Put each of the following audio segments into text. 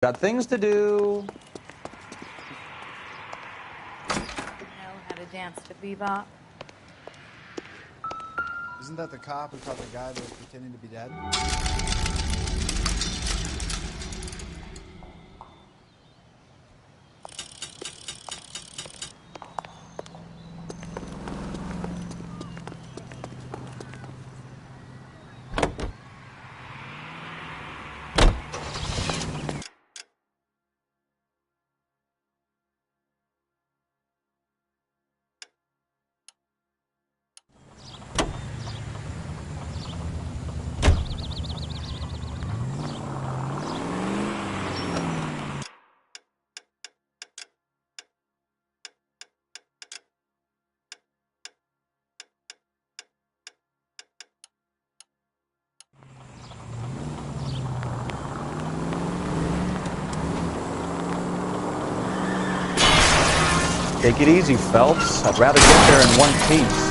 Got things to do. Know how to dance to bebop. Isn't that the cop who caught the guy that was pretending to be dead? Take it easy, Phelps. I'd rather get there in one piece.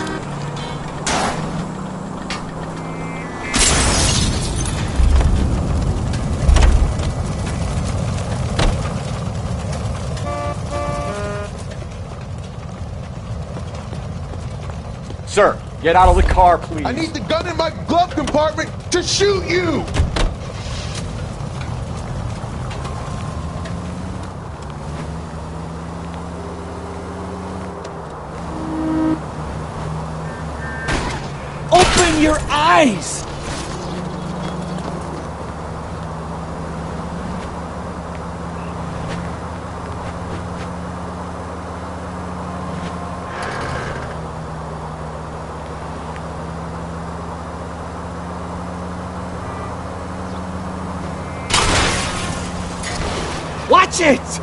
Sir, get out of the car, please. I need the gun in my glove compartment to shoot you! Open your eyes! Watch it!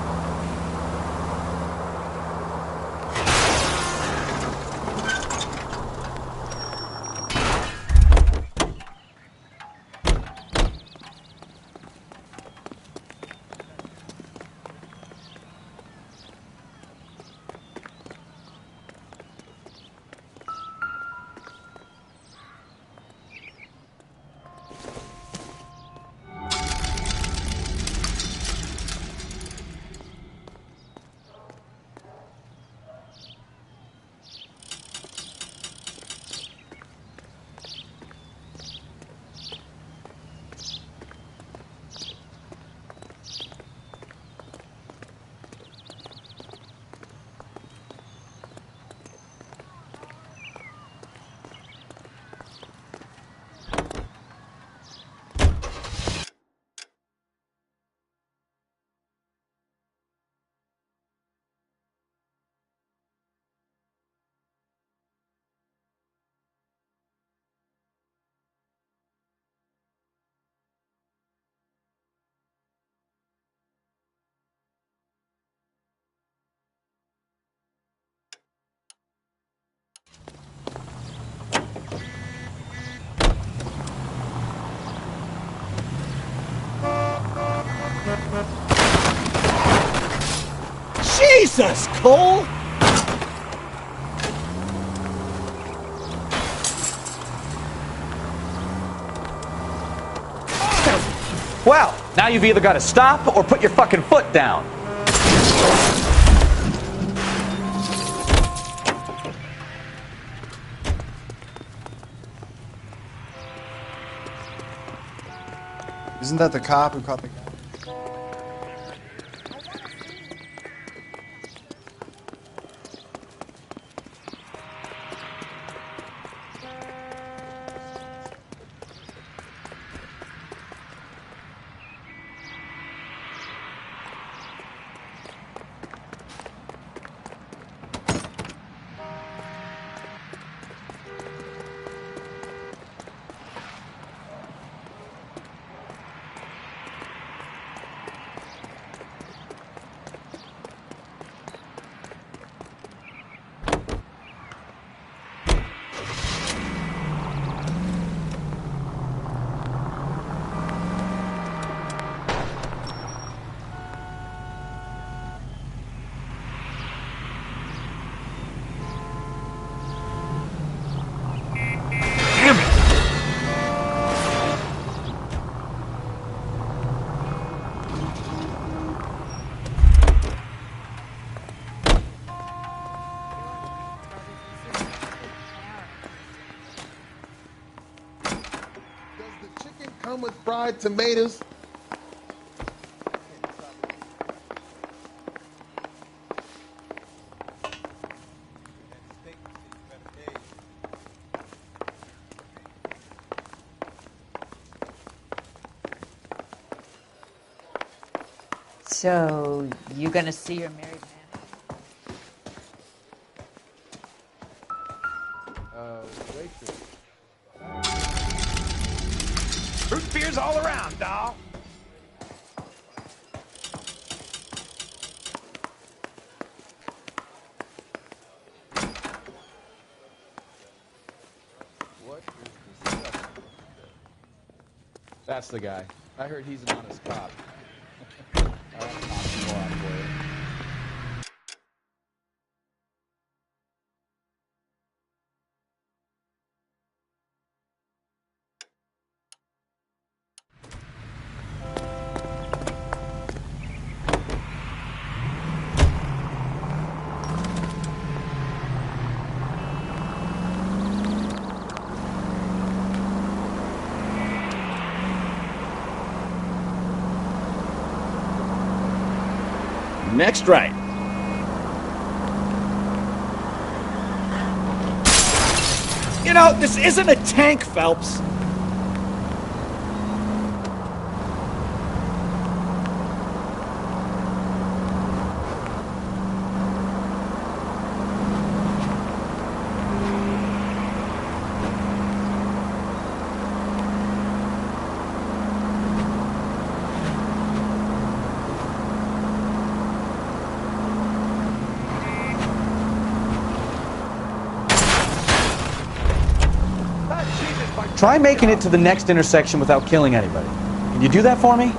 Jesus, Cole! Well, now you've either got to stop or put your fucking foot down. Isn't that the cop who caught the guy? come with fried tomatoes? So, you gonna see your married man? Waitress. Root beers all around, doll. What is this? That's the guy. I heard he's an honest cop. I'll knock him more out for you. Next right. You know, this isn't a tank, Phelps. Try making it to the next intersection without killing anybody. Can you do that for me?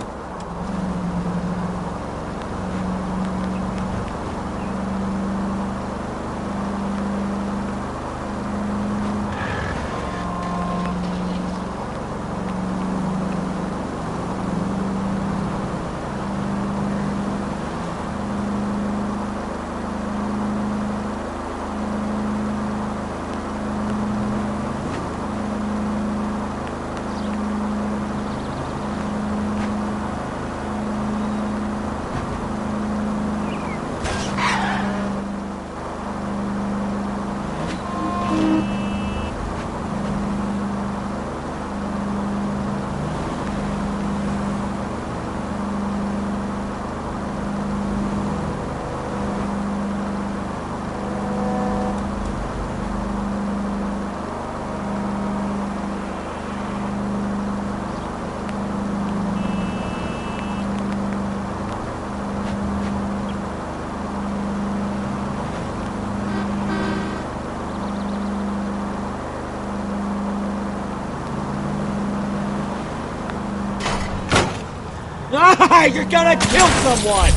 Ah, you're gonna kill someone!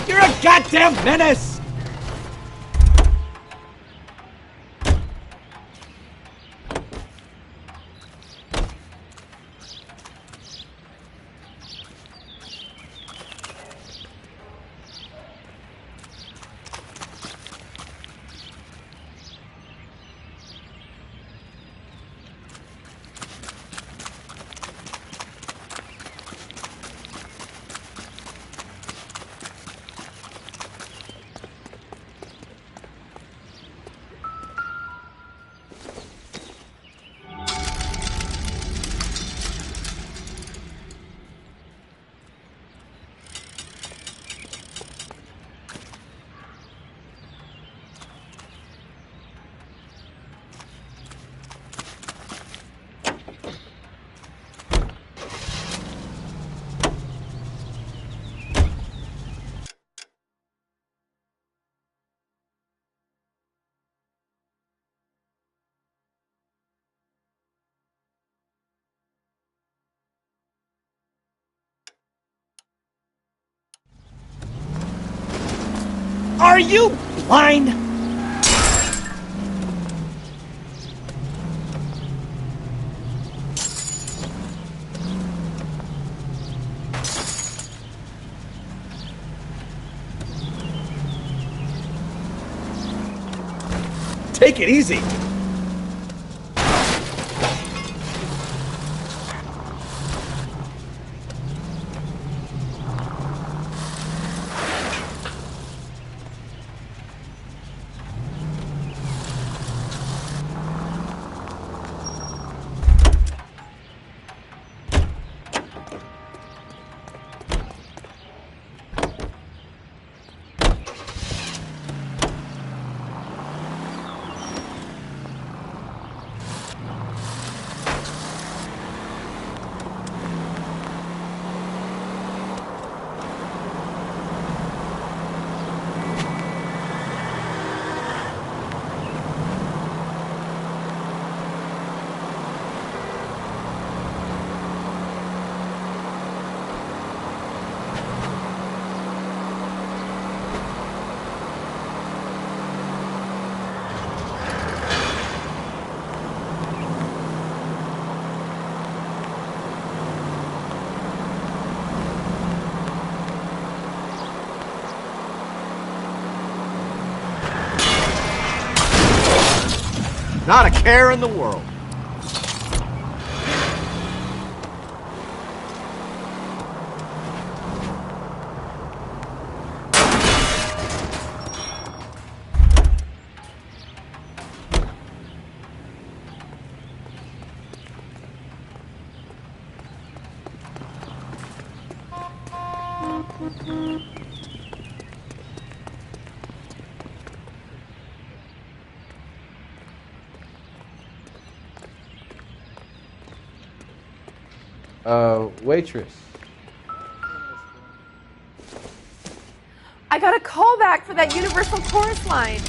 You're a goddamn menace! Are you blind? Take it easy. Not a care in the world. Waitress. I got a call back for that Universal Chorus line.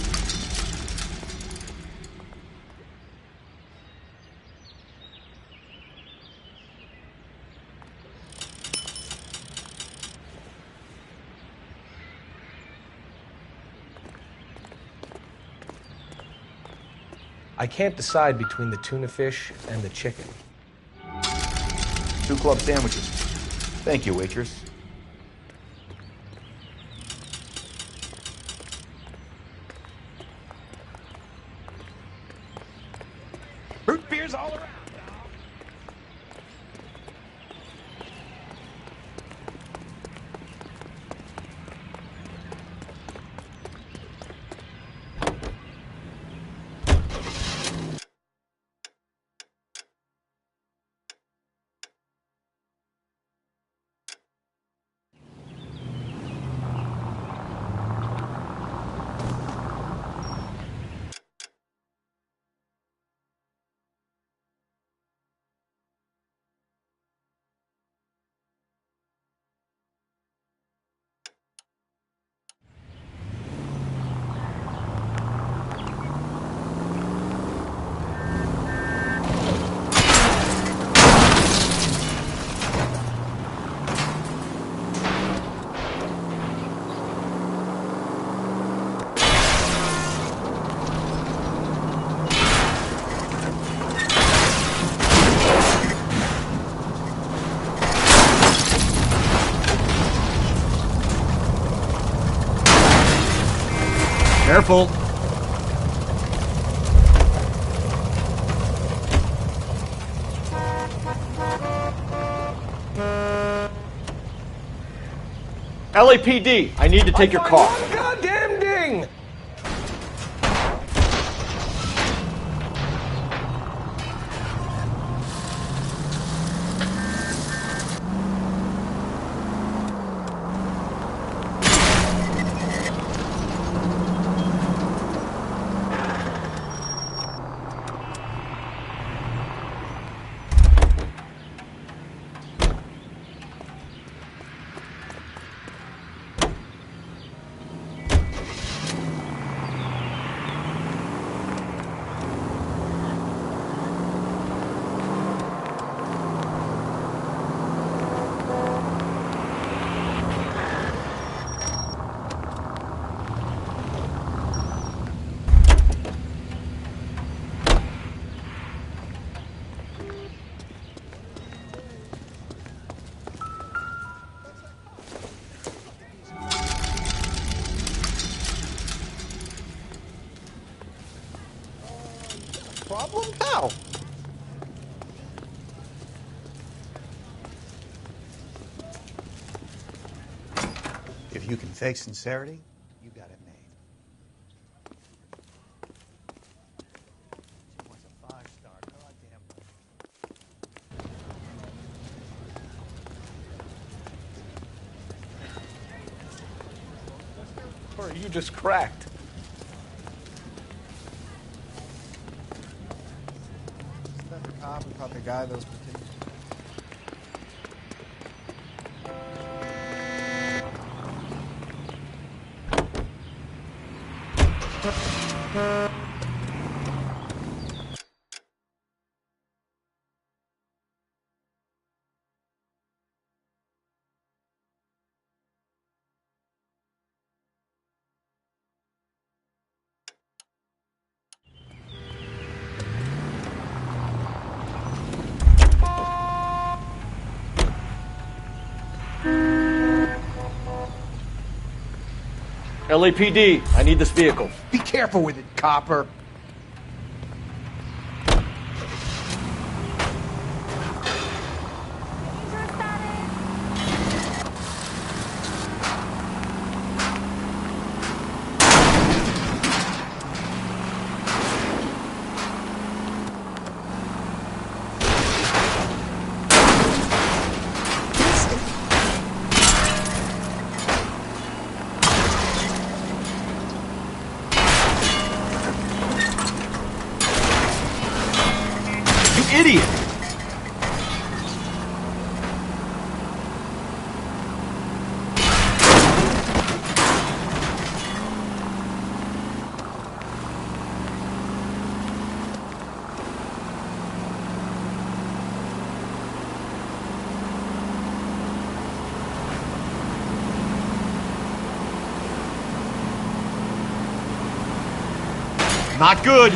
I can't decide between the tuna fish and the chicken. 2 club sandwiches. Thank you, waitress. Root beers all around. Careful. LAPD, I need to take your car. Goddamn ding! Problem? How? If you can fake sincerity, you got it made. She wants a 5-star, goddamn. Or are you just cracked? Isn't that the cop who caught the guy that was pretending? LAPD, I need this vehicle. Be careful with it, copper. Idiot! Not good.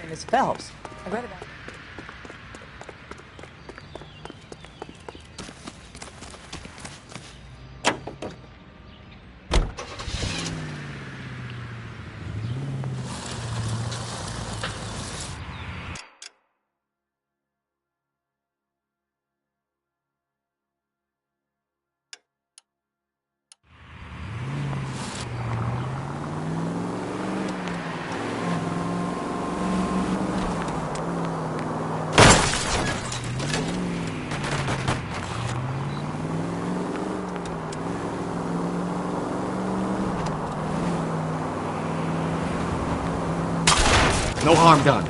Miss Phelps. I read about it. No harm done.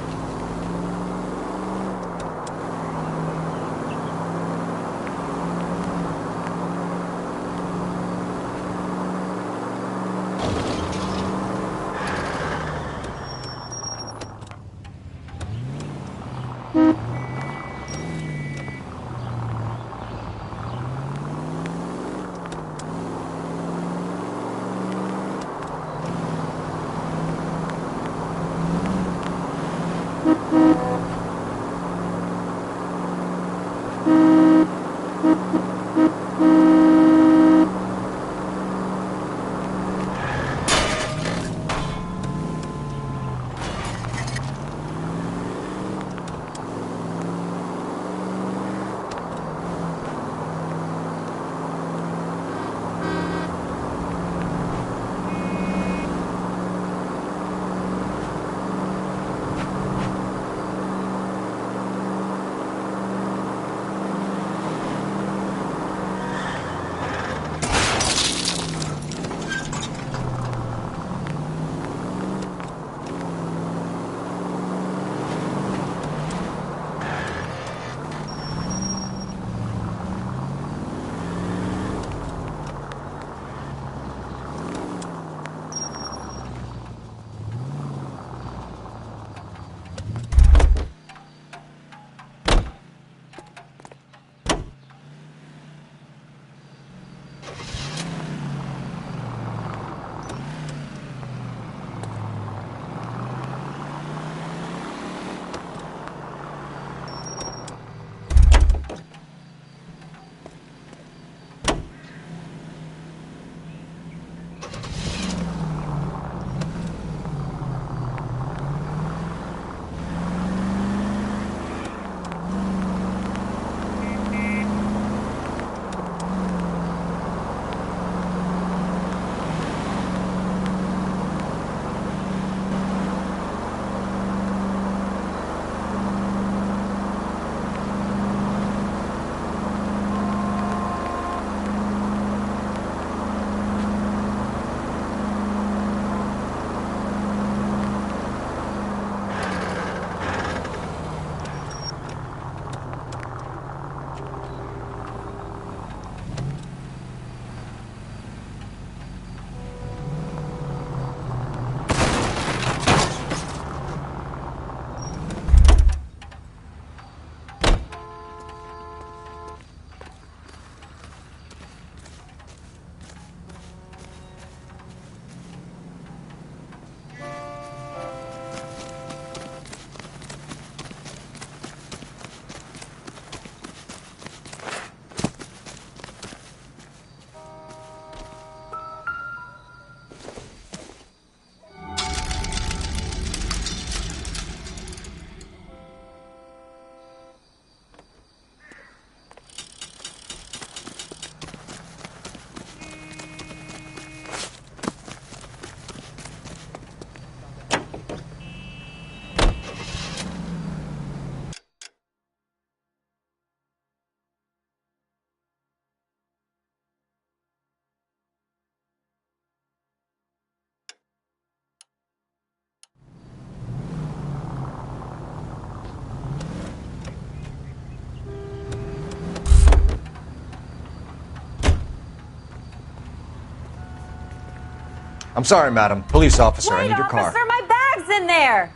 I'm sorry, madam. Police officer, I Wait, need your car. officer, my bag's in there.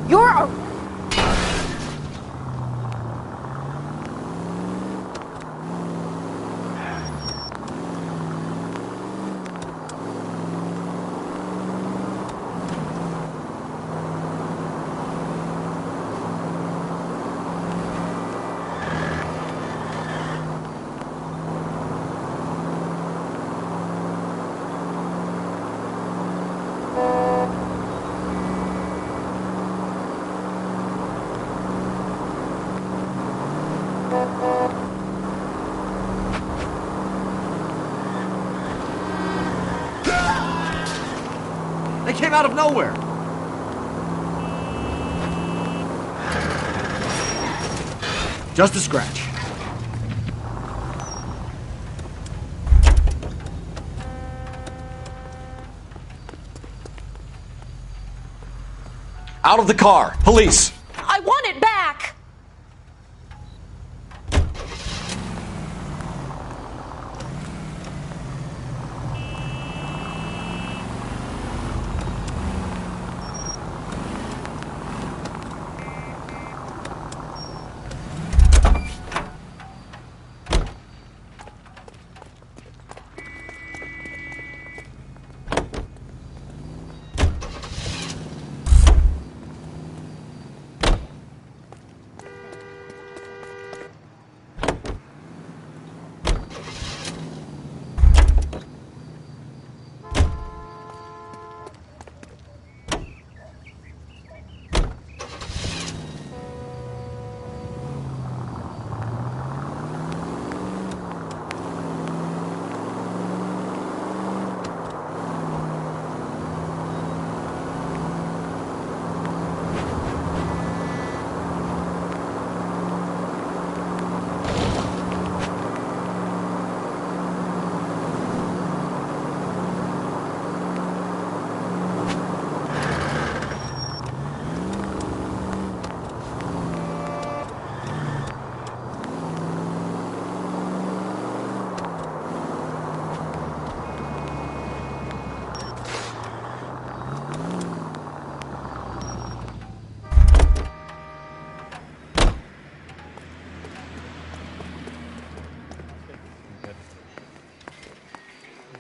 You're a... They came out of nowhere. Just a scratch. Out of the car. Police. I want it back.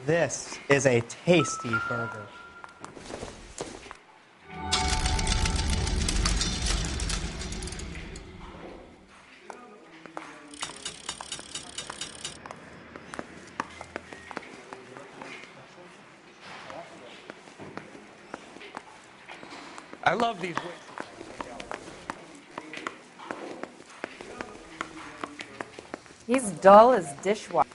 This is a tasty burger. I love these. He's dull as dishwasher.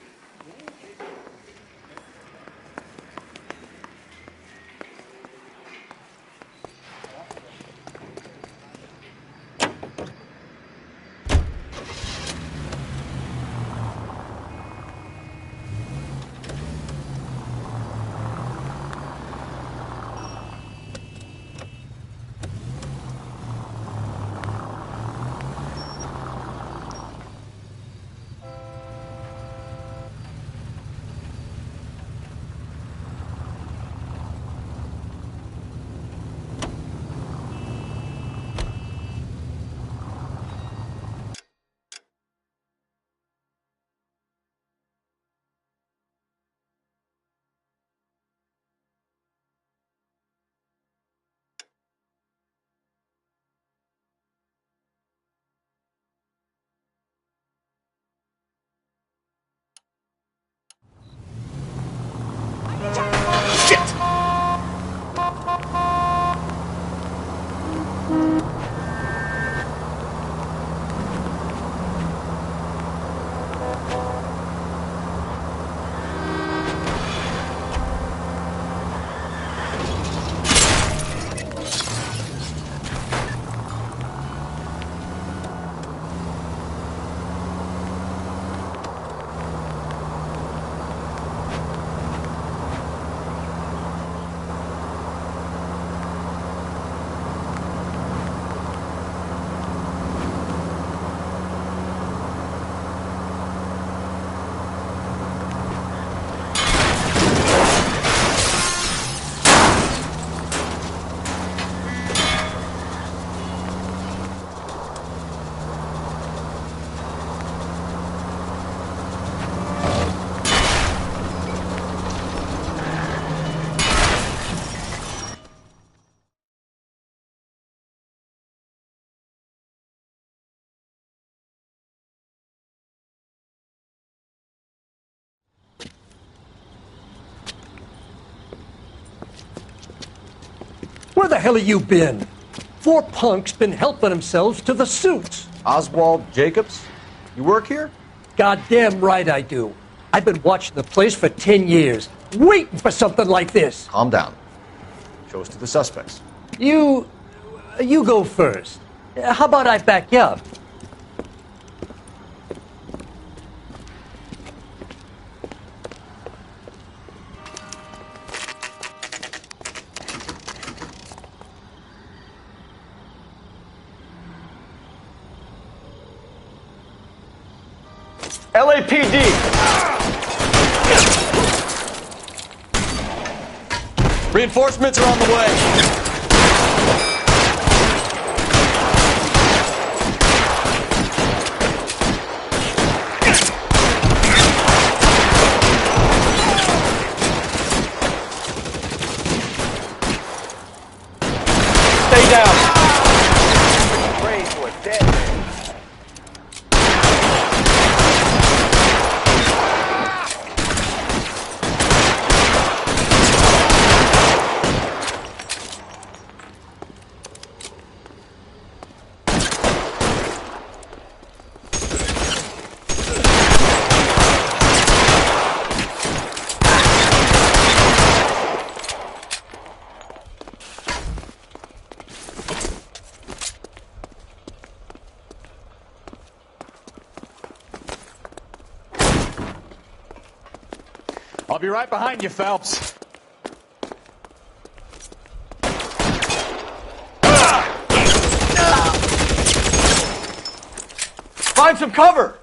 Where the hell have you been? 4 punks been helping themselves to the suits. Oswald Jacobs? You work here? Goddamn right I do. I've been watching the place for 10 years, waiting for something like this. Calm down. Show us to the suspects. You go first. How about I back you up? LAPD! Reinforcements are on the way. Stay down. Pray to a dead man. I'll be right behind you, Phelps. Find some cover!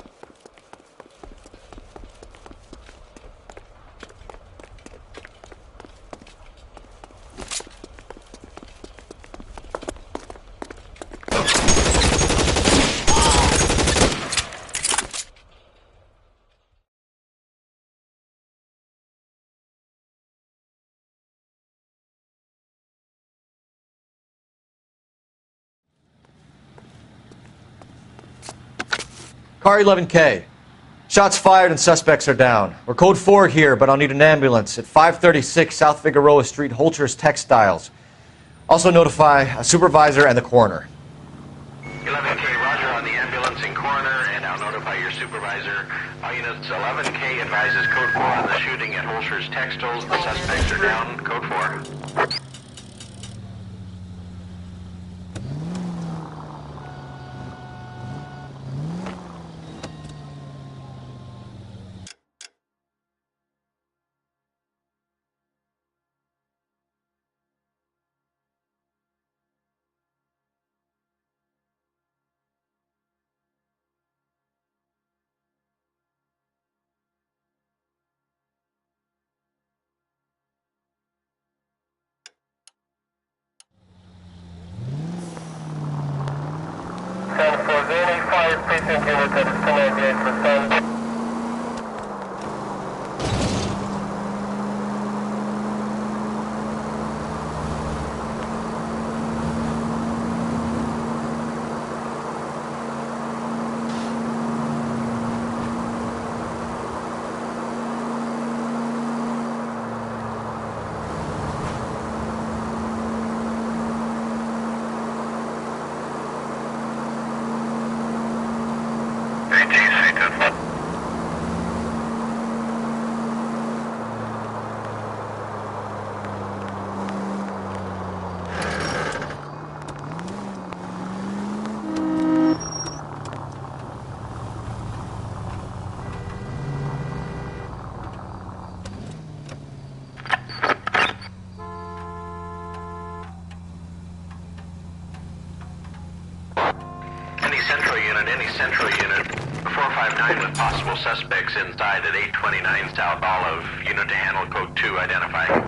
Car 11K. Shots fired and suspects are down. We're code 4 here, but I'll need an ambulance at 536 South Figueroa Street, Holcher's Textiles. Also notify a supervisor and the coroner. 11K, roger on the ambulance and coroner, and I'll notify your supervisor. All units, 11K advises code 4 on the shooting at Holcher's Textiles. The suspects are down, code 4. Any central unit, 459 with possible suspects inside at 829 South Olive. Unit to handle code 2 identified.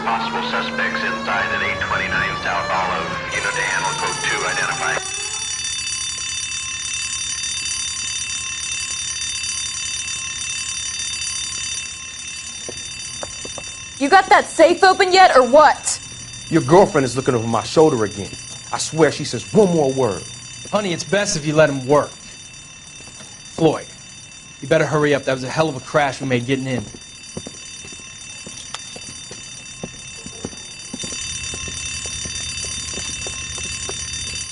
Possible suspects inside at 829 South Olive. Unit to handle code 2, identify. You got that safe open yet, or what? Your girlfriend is looking over my shoulder again. I swear she says one more word. Honey, it's best if you let him work. Floyd, you better hurry up. That was a hell of a crash we made getting in.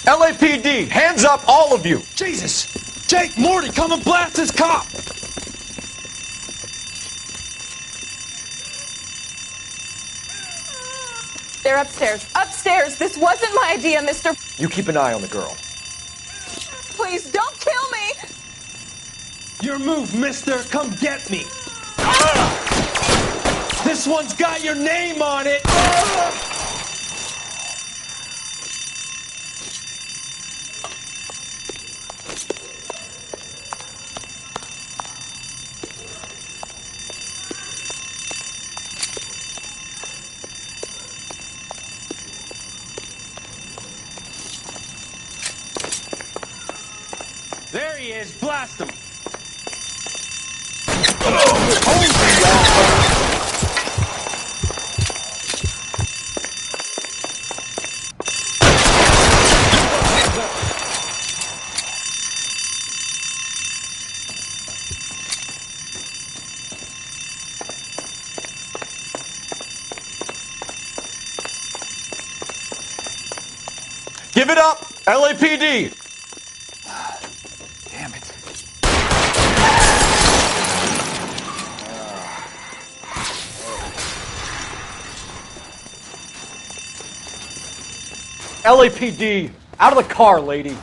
LAPD, hands up, all of you! Jesus! Jake, Morty, come and blast this cop! They're upstairs. Upstairs! This wasn't my idea, mister. You keep an eye on the girl. Please, don't kill me! Your move, mister! Come get me! This one's got your name on it! There he is! Blast him! Give it up, LAPD! Damn it. LAPD, out of the car, lady.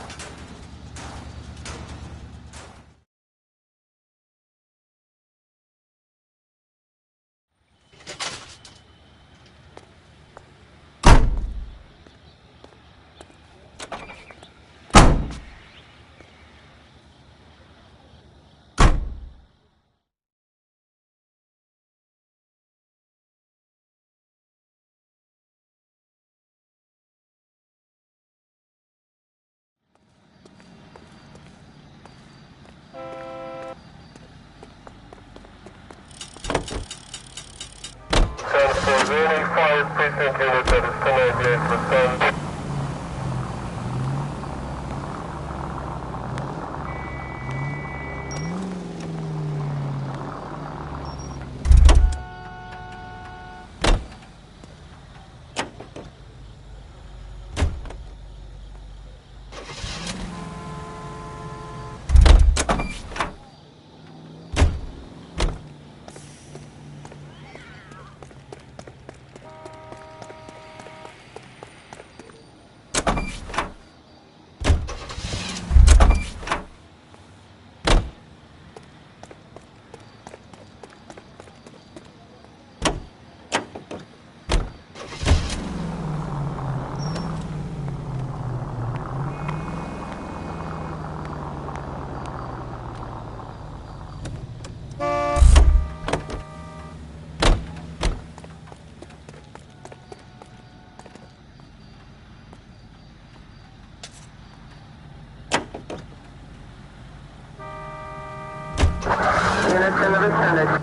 Lieutenant.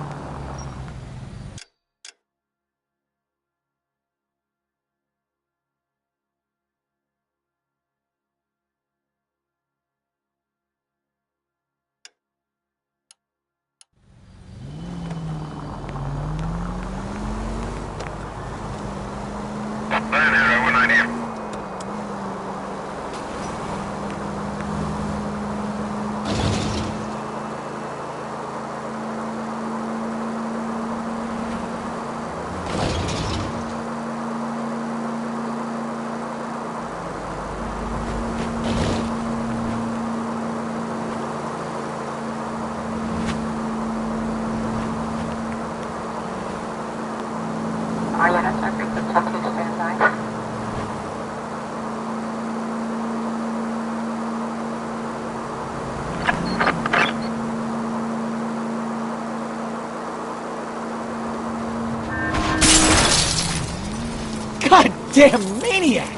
Goddamn maniac!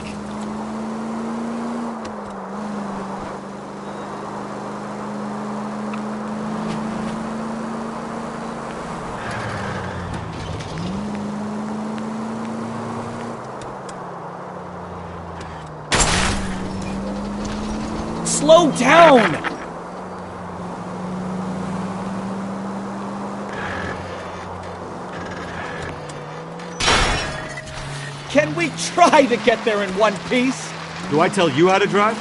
Slow down! Can we try to get there in one piece? Do I tell you how to drive?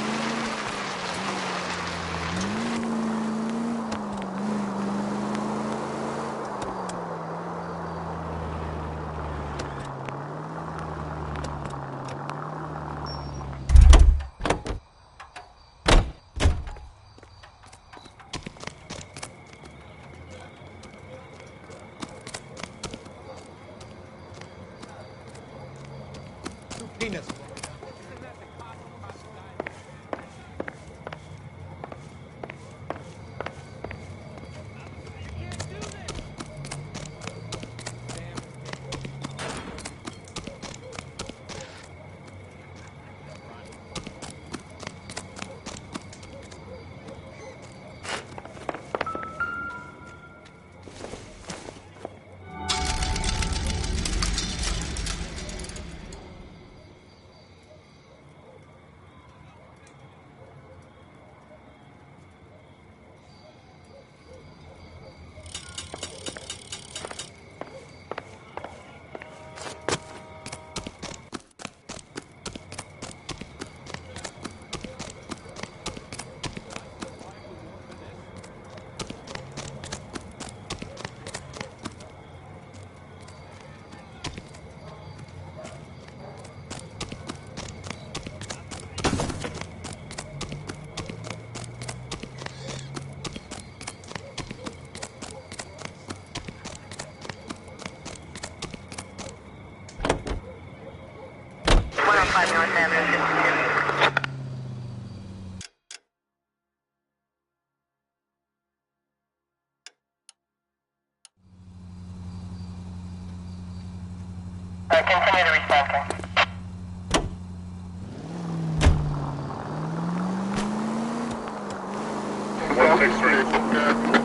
Penis. Continue to respond. 163.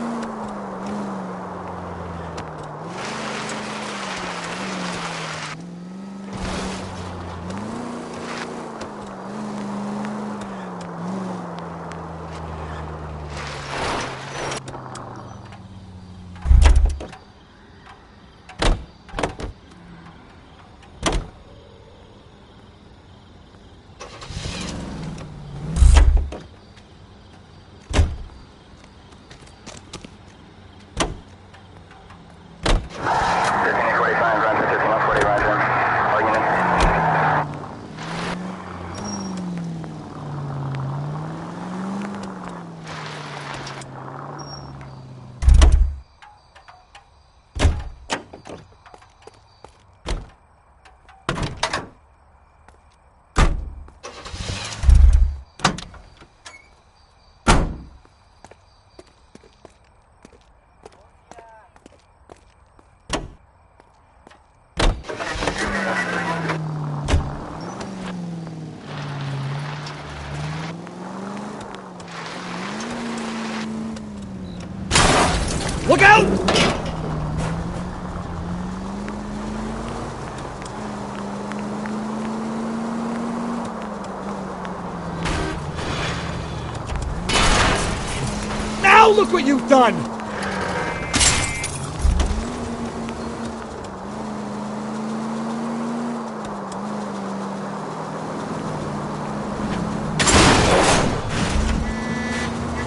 Now look what you've done!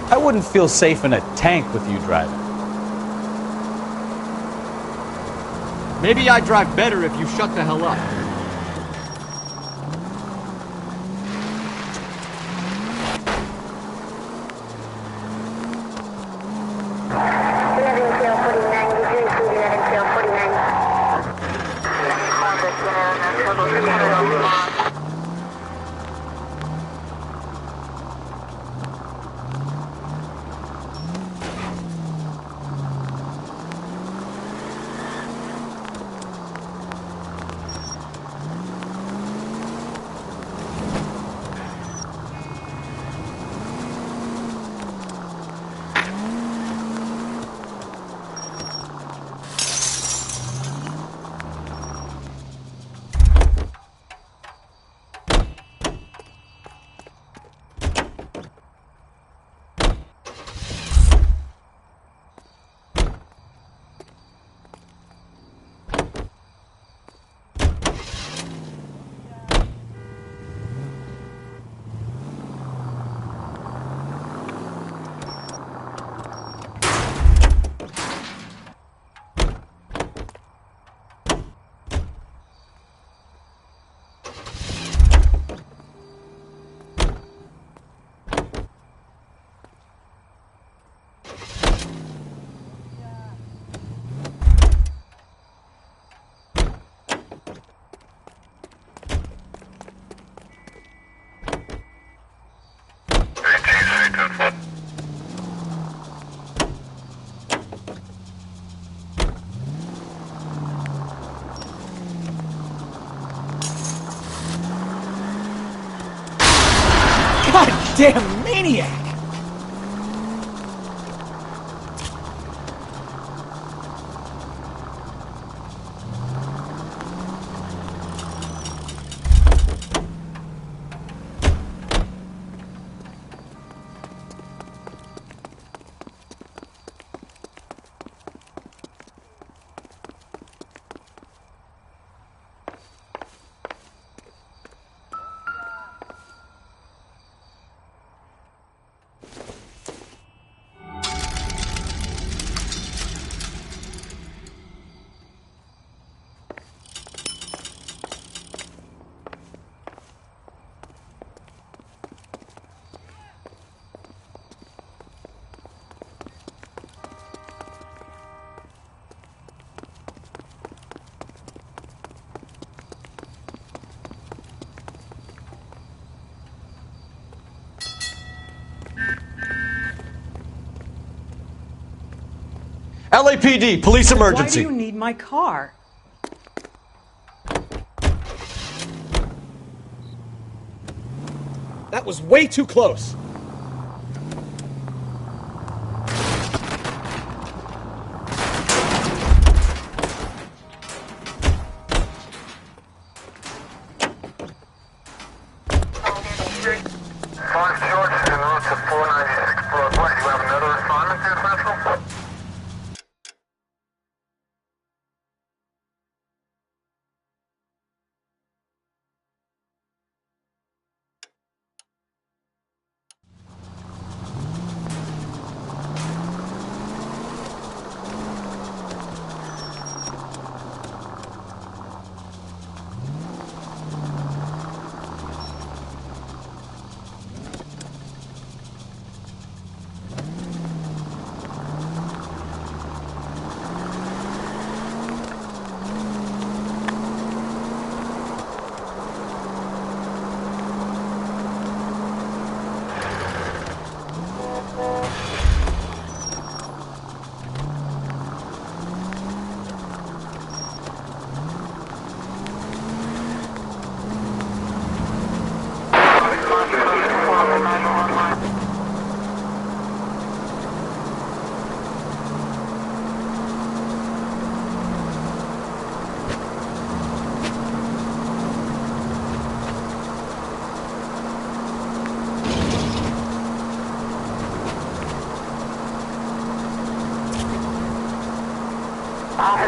I wouldn't feel safe in a tank with you driving. Maybe I'd drive better if you shut the hell up. Goddamn maniac! LAPD, police emergency. Why do you need my car? That was way too close.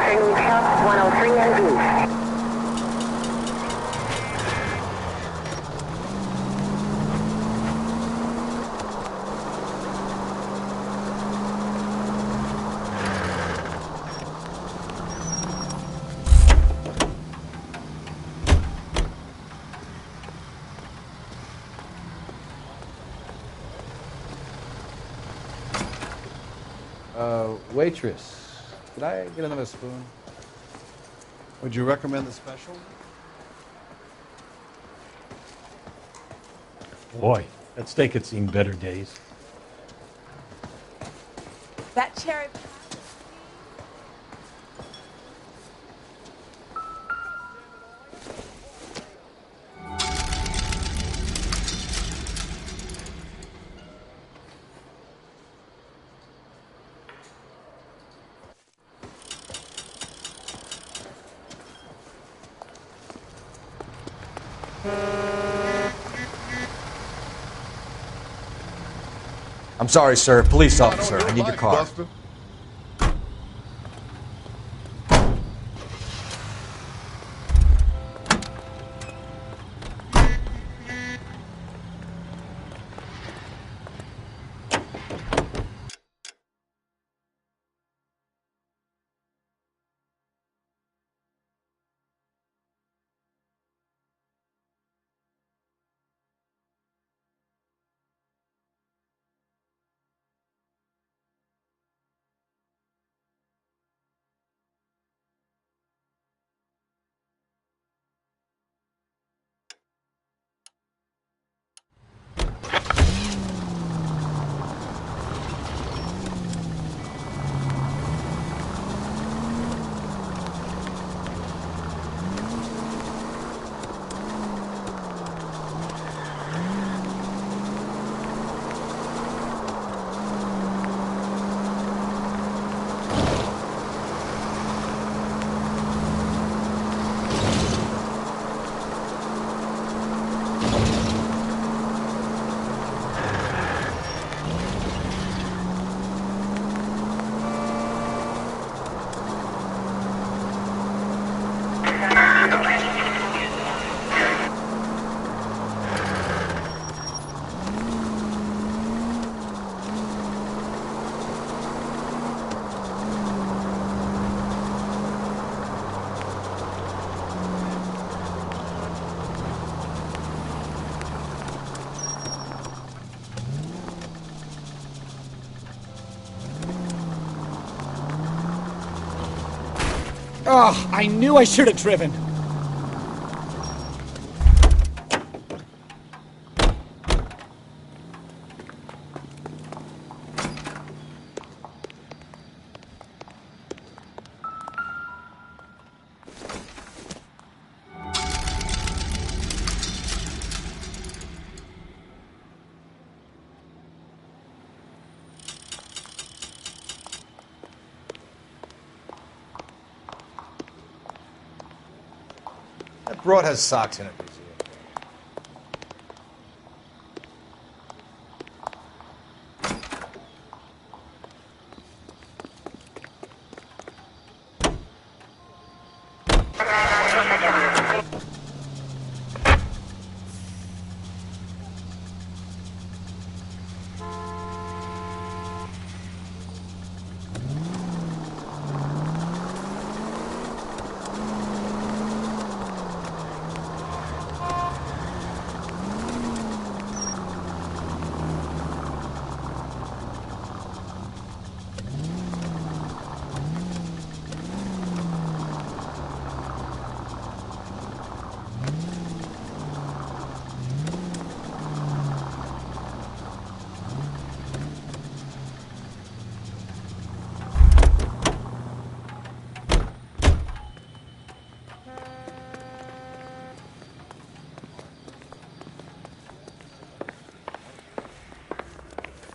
Officer needs help, 103 ND. Waitress, could I get another spoon? Would you recommend the special? Boy, that steak had seen better days. That cherry pie. I'm sorry, sir. Police officer. I need your car. Buster. Oh, I knew I should have driven. That broad has socks in it.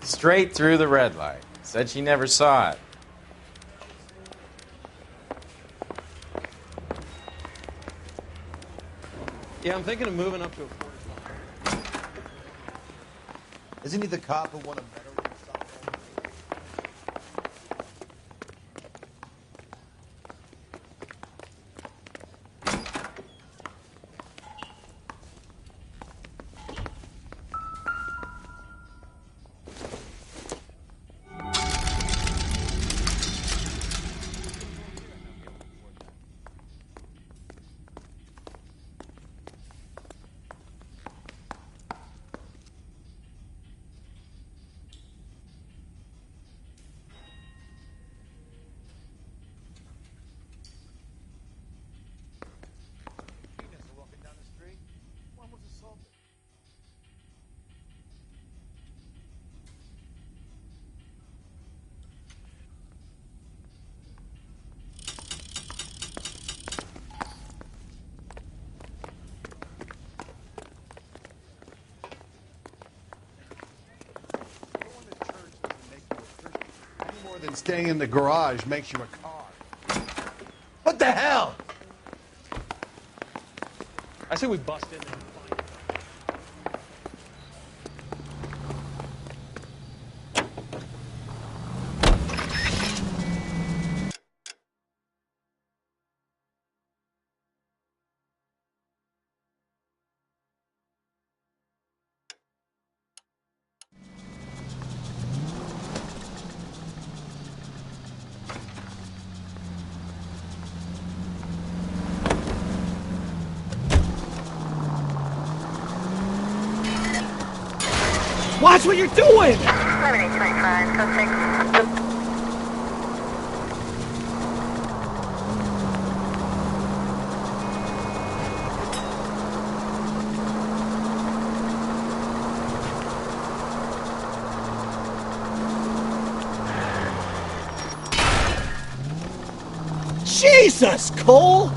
Straight through the red light. Said she never saw it. Yeah, I'm thinking of moving up to a 45. Isn't he the cop who won a medal or something? than staying in the garage makes you a car. What the hell? I say we bust in there. Watch what you're doing! 7825, code 6. Jesus, Cole!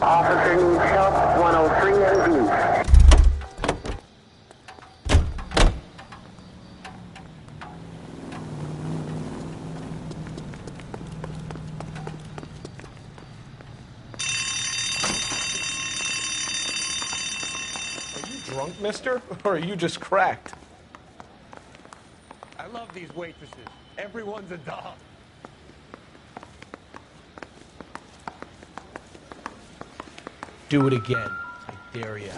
Officer needs help, 103 MD. Are you drunk, mister? Or are you just cracked? I love these waitresses. Everyone's a dog. Do it again. I dare ya.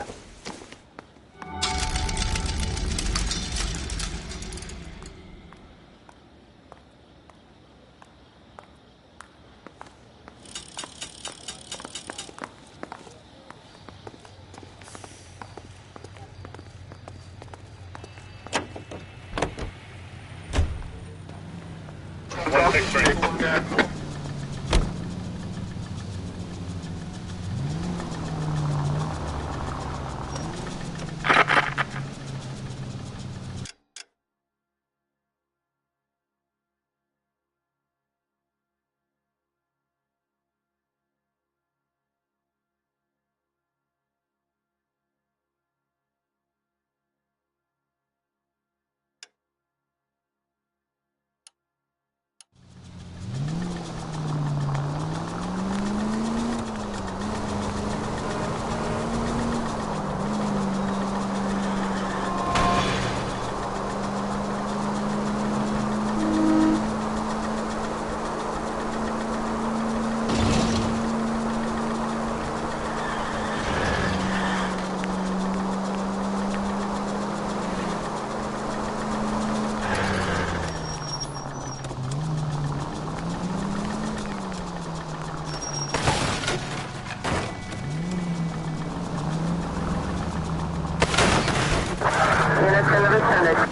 Latest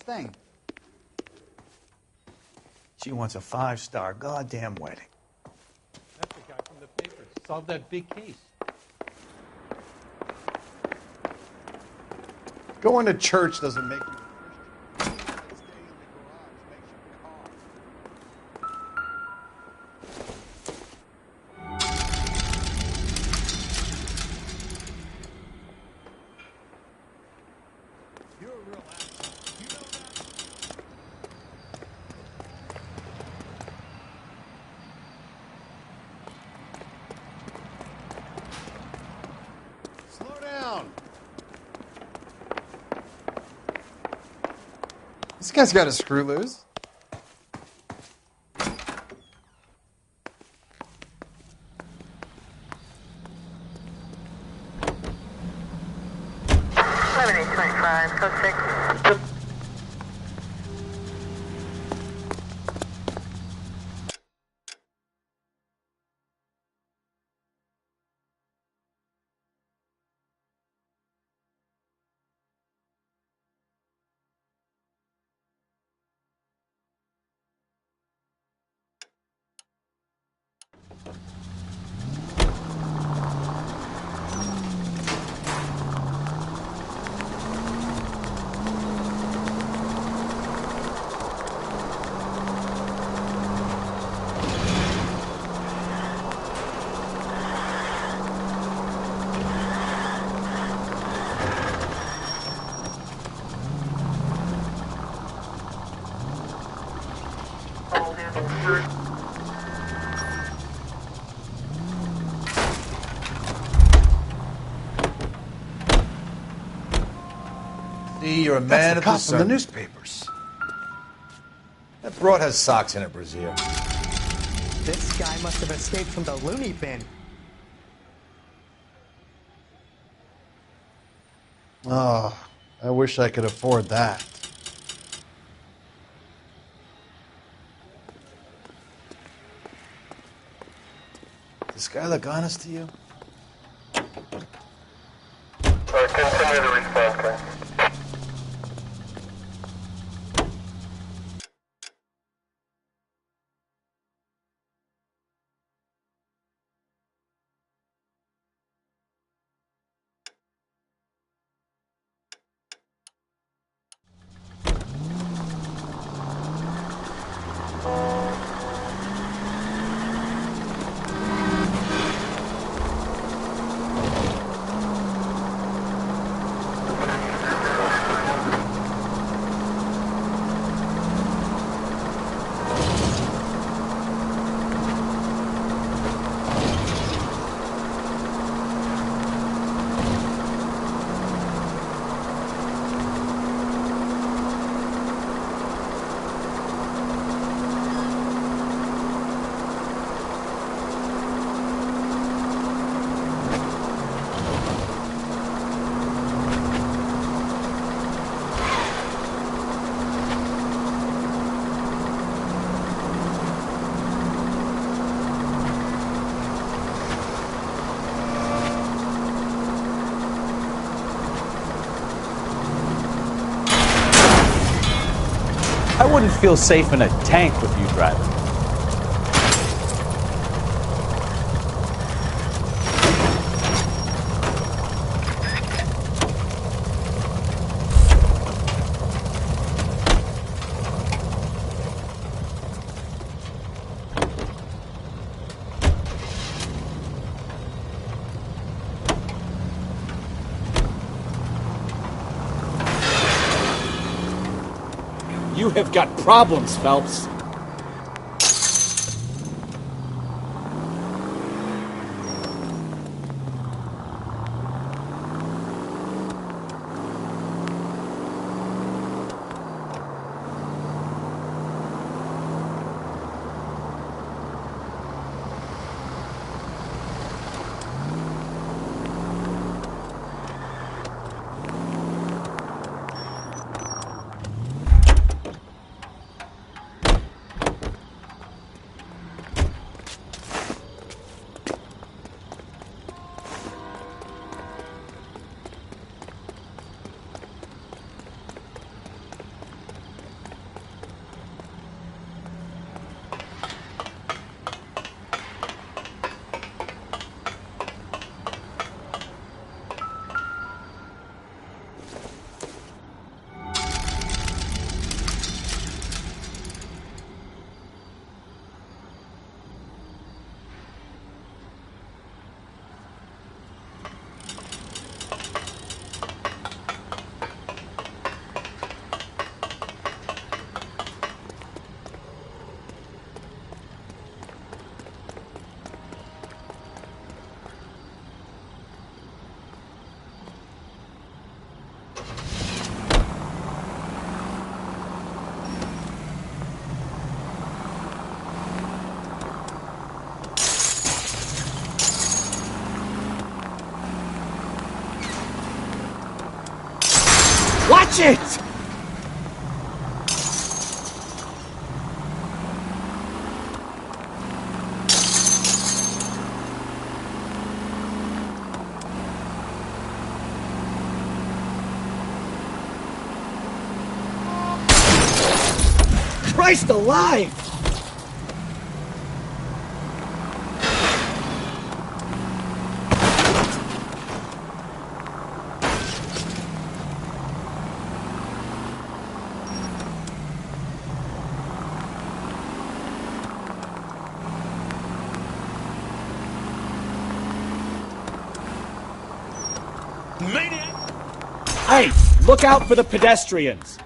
thing. She wants a 5-star goddamn wedding. That's the guy from the papers. Solved that big case. Going to church doesn't make you a Christian. Staying in the garage makes you a car. You're a real asshole. You know that? Slow down. This guy's got a screw loose. See, you're a man That's the of cop from the discernment. newspapers. That broad has socks in it, Brazier. This guy must have escaped from the loony bin. Oh, I wish I could afford that. Does this guy look honest to you? Continue to respond, guys. I wouldn't feel safe in a tank with you driving. You have got problems, Phelps. Watch it! Christ alive! Hey, look out for the pedestrians!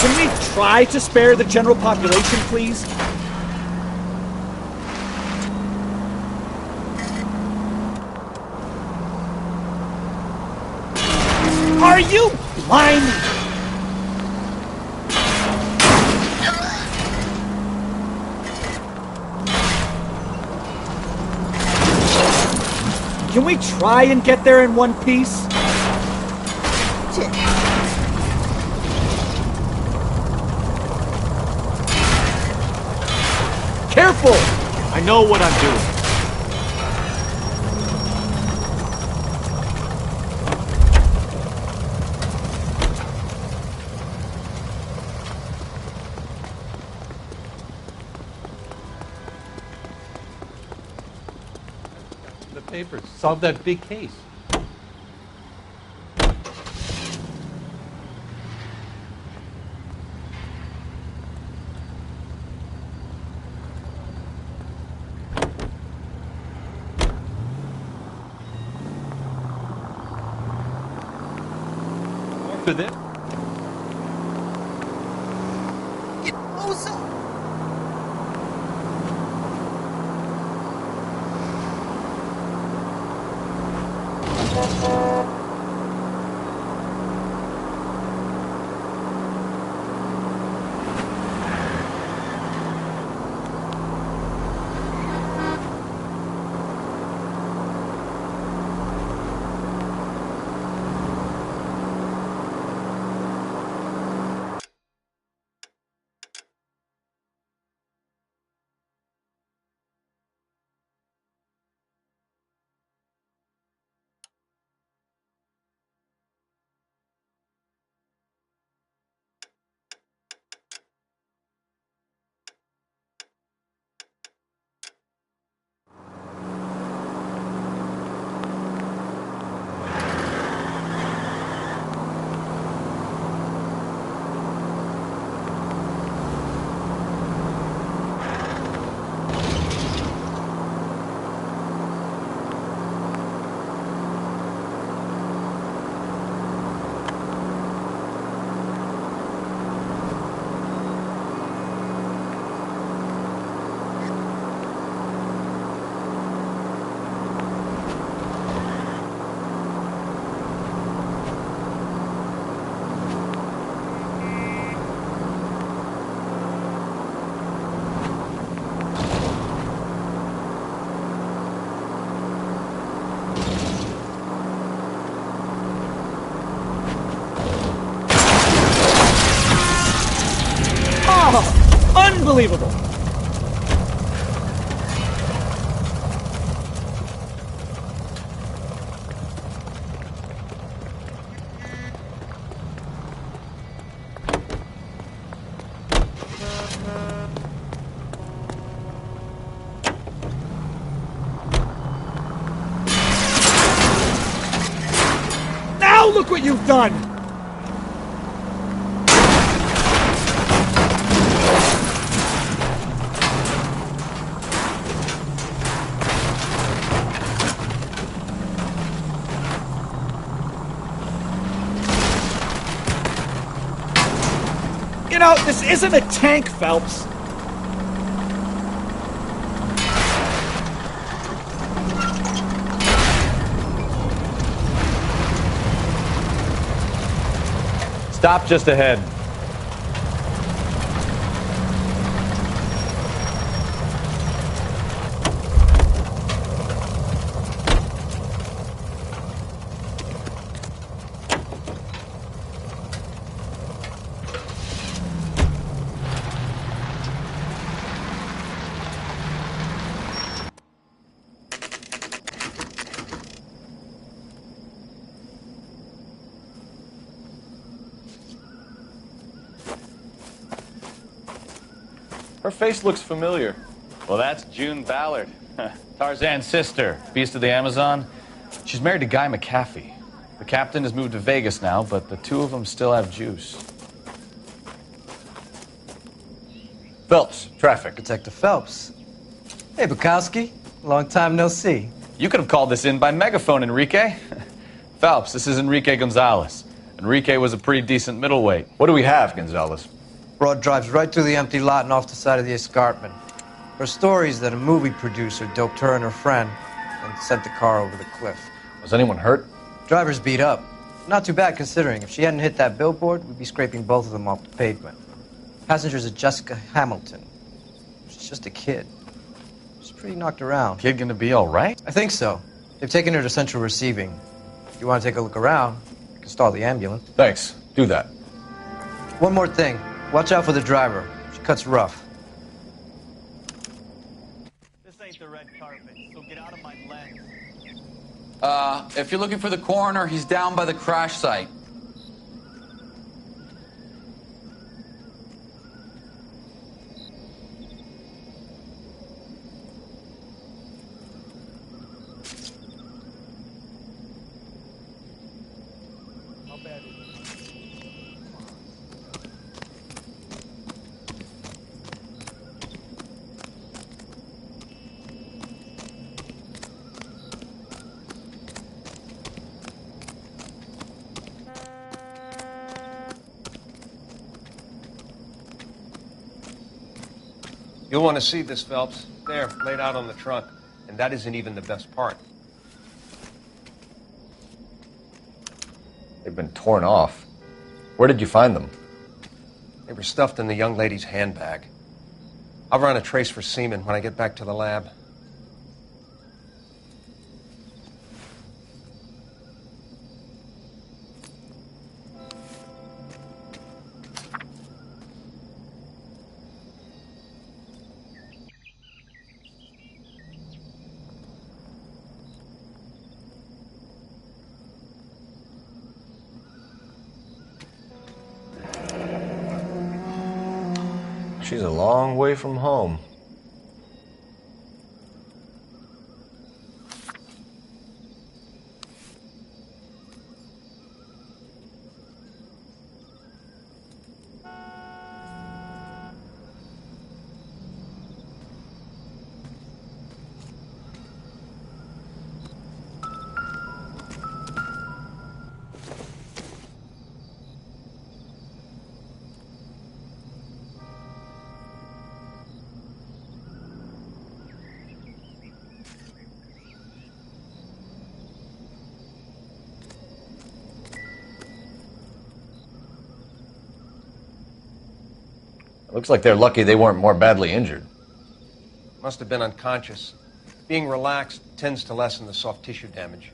Can we try to spare the general population, please? Are you blind? Can we try and get there in one piece? Careful! I know what I'm doing. The papers. Solve that big case. For them? Get closer! Unbelievable! Now look what you've done! You know, this isn't a tank, Phelps. Stop just ahead. Her face looks familiar. Well, that's June Ballard, Tarzan's sister, beast of the Amazon. She's married to Guy McAfee. The captain has moved to Vegas now, but the two of them still have juice. Phelps, traffic. Detective Phelps. Hey, Bukowski. Long time no see. You could have called this in by megaphone, Enrique. Phelps, this is Enrique Gonzalez. Enrique was a pretty decent middleweight. What do we have, Gonzalez? Broad drives right through the empty lot and off the side of the escarpment. Her story is that a movie producer doped her and her friend and sent the car over the cliff. Was anyone hurt? Driver's beat up. Not too bad considering. If she hadn't hit that billboard, we'd be scraping both of them off the pavement. Passenger's a Jessica Hamilton. She's just a kid. She's pretty knocked around. Kid gonna be all right? I think so. They've taken her to central receiving. If you want to take a look around, you can stall the ambulance. Thanks. Do that. One more thing. Watch out for the driver. She cuts rough. This ain't the red carpet, so get out of my lens. If you're looking for the coroner, he's down by the crash site. How bad is it? You'll want to see this, Phelps. There, laid out on the trunk. And that isn't even the best part. They've been torn off. Where did you find them? They were stuffed in the young lady's handbag. I'll run a trace for semen when I get back to the lab. She's a long way from home. Looks like they're lucky they weren't more badly injured. Must have been unconscious. Being relaxed tends to lessen the soft tissue damage.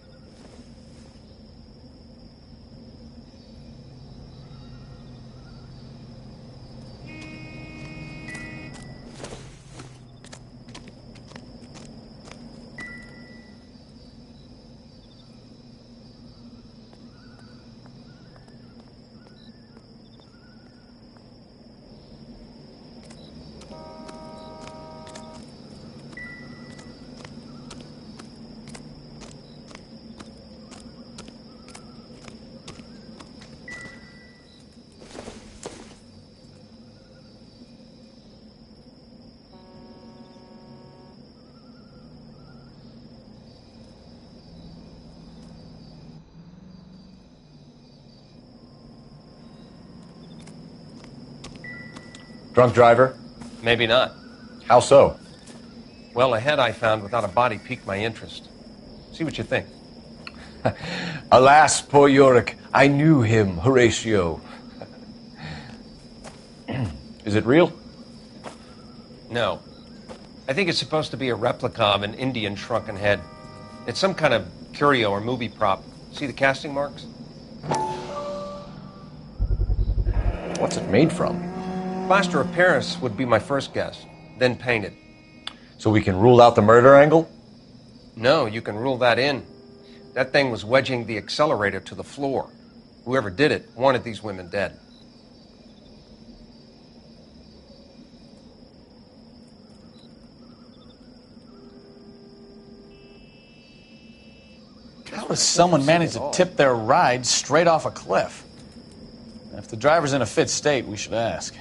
Drunk driver? Maybe not. How so? Well, a head I found without a body piqued my interest. See what you think. Alas, poor Yorick, I knew him, Horatio. Is it real? No. I think it's supposed to be a replica of an Indian shrunken head. It's some kind of curio or movie prop. See the casting marks? What's it made from? Plaster of Paris would be my first guess, then painted. So we can rule out the murder angle? No, you can rule that in. That thing was wedging the accelerator to the floor. Whoever did it wanted these women dead. How does someone manage to tip their ride straight off a cliff? If the driver's in a fit state, we should ask.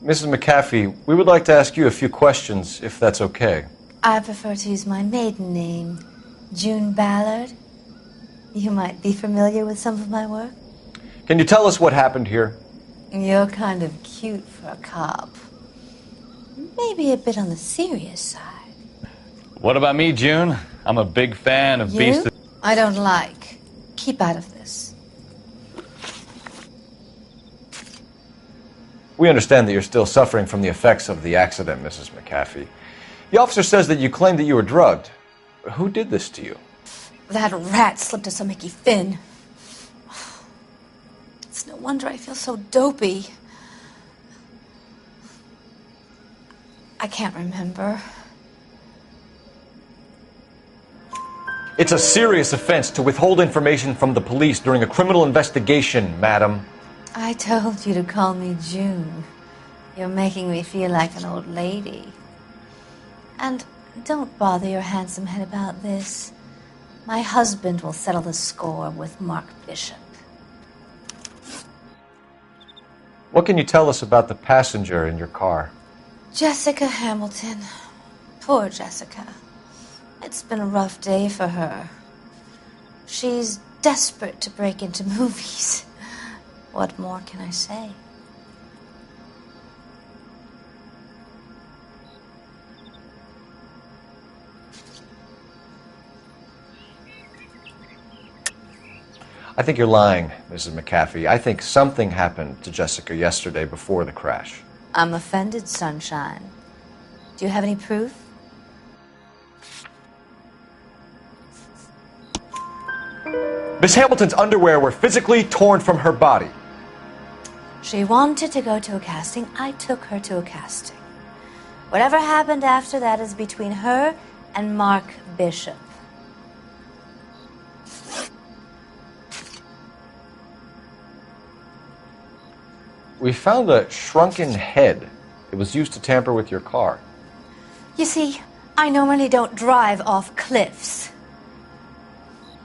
Mrs. McAfee, we would like to ask you a few questions, if that's okay. I prefer to use my maiden name, June Ballard. You might be familiar with some of my work. Can you tell us what happened here? You're kind of cute for a cop. Maybe a bit on the serious side. What about me, June? I'm a big fan of Beast. I don't like. Keep out of this. We understand that you're still suffering from the effects of the accident, Mrs. McAfee. The officer says that you claimed that you were drugged. Who did this to you? That rat slipped us a Mickey Finn. It's no wonder I feel so dopey. I can't remember. It's a serious offense to withhold information from the police during a criminal investigation, madam. I told you to call me June. You're making me feel like an old lady. And don't bother your handsome head about this. My husband will settle the score with Mark Bishop. What can you tell us about the passenger in your car? Jessica Hamilton. Poor Jessica. It's been a rough day for her. She's desperate to break into movies. What more can I say? I think you're lying, Mrs. McAfee. I think something happened to Jessica yesterday before the crash. I'm offended, Sunshine. Do you have any proof? Miss Hamilton's underwear were physically torn from her body. She wanted to go to a casting. I took her to a casting. Whatever happened after that is between her and Mark Bishop. We found a shrunken head. It was used to tamper with your car. You see, I normally don't drive off cliffs.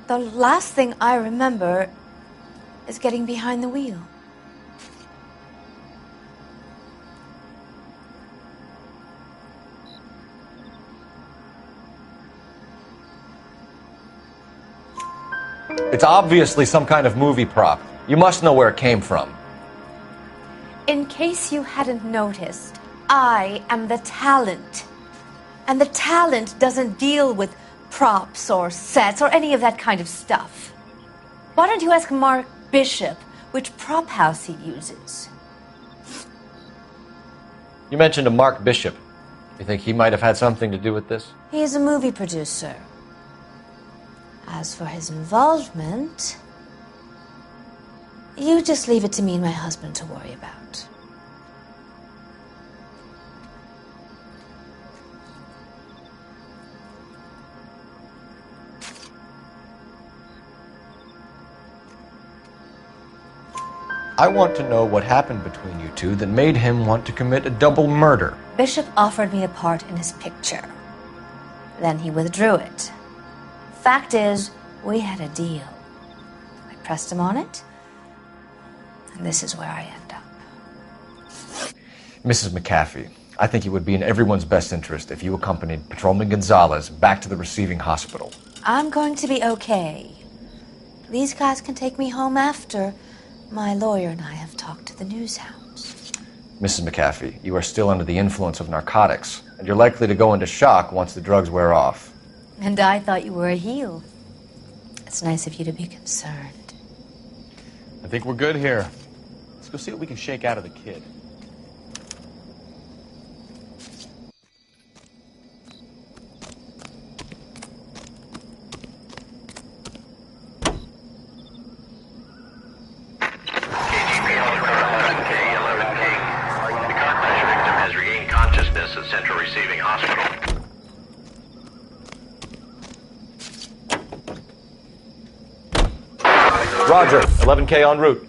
The last thing I remember is getting behind the wheel. It's obviously some kind of movie prop. You must know where it came from. In case you hadn't noticed, I am the talent. And the talent doesn't deal with props or sets or any of that kind of stuff. Why don't you ask Mark Bishop which prop house he uses? You mentioned a Mark Bishop. You think he might have had something to do with this? He's a movie producer. As for his involvement, You just leave it to me and my husband to worry about. I want to know what happened between you two that made him want to commit a double murder. Bishop offered me a part in his picture. Then he withdrew it. Fact is, we had a deal. I pressed him on it, and this is where I end up. Mrs. McAfee, I think it would be in everyone's best interest if you accompanied Patrolman Gonzalez back to the receiving hospital. I'm going to be okay. These guys can take me home after my lawyer and I have talked to the news hounds. Mrs. McAfee, you are still under the influence of narcotics, and you're likely to go into shock once the drugs wear off. And I thought you were a heel. It's nice of you to be concerned. I think we're good here. Let's go see what we can shake out of the kid. At Central Receiving Hospital. Roger, 11K en route.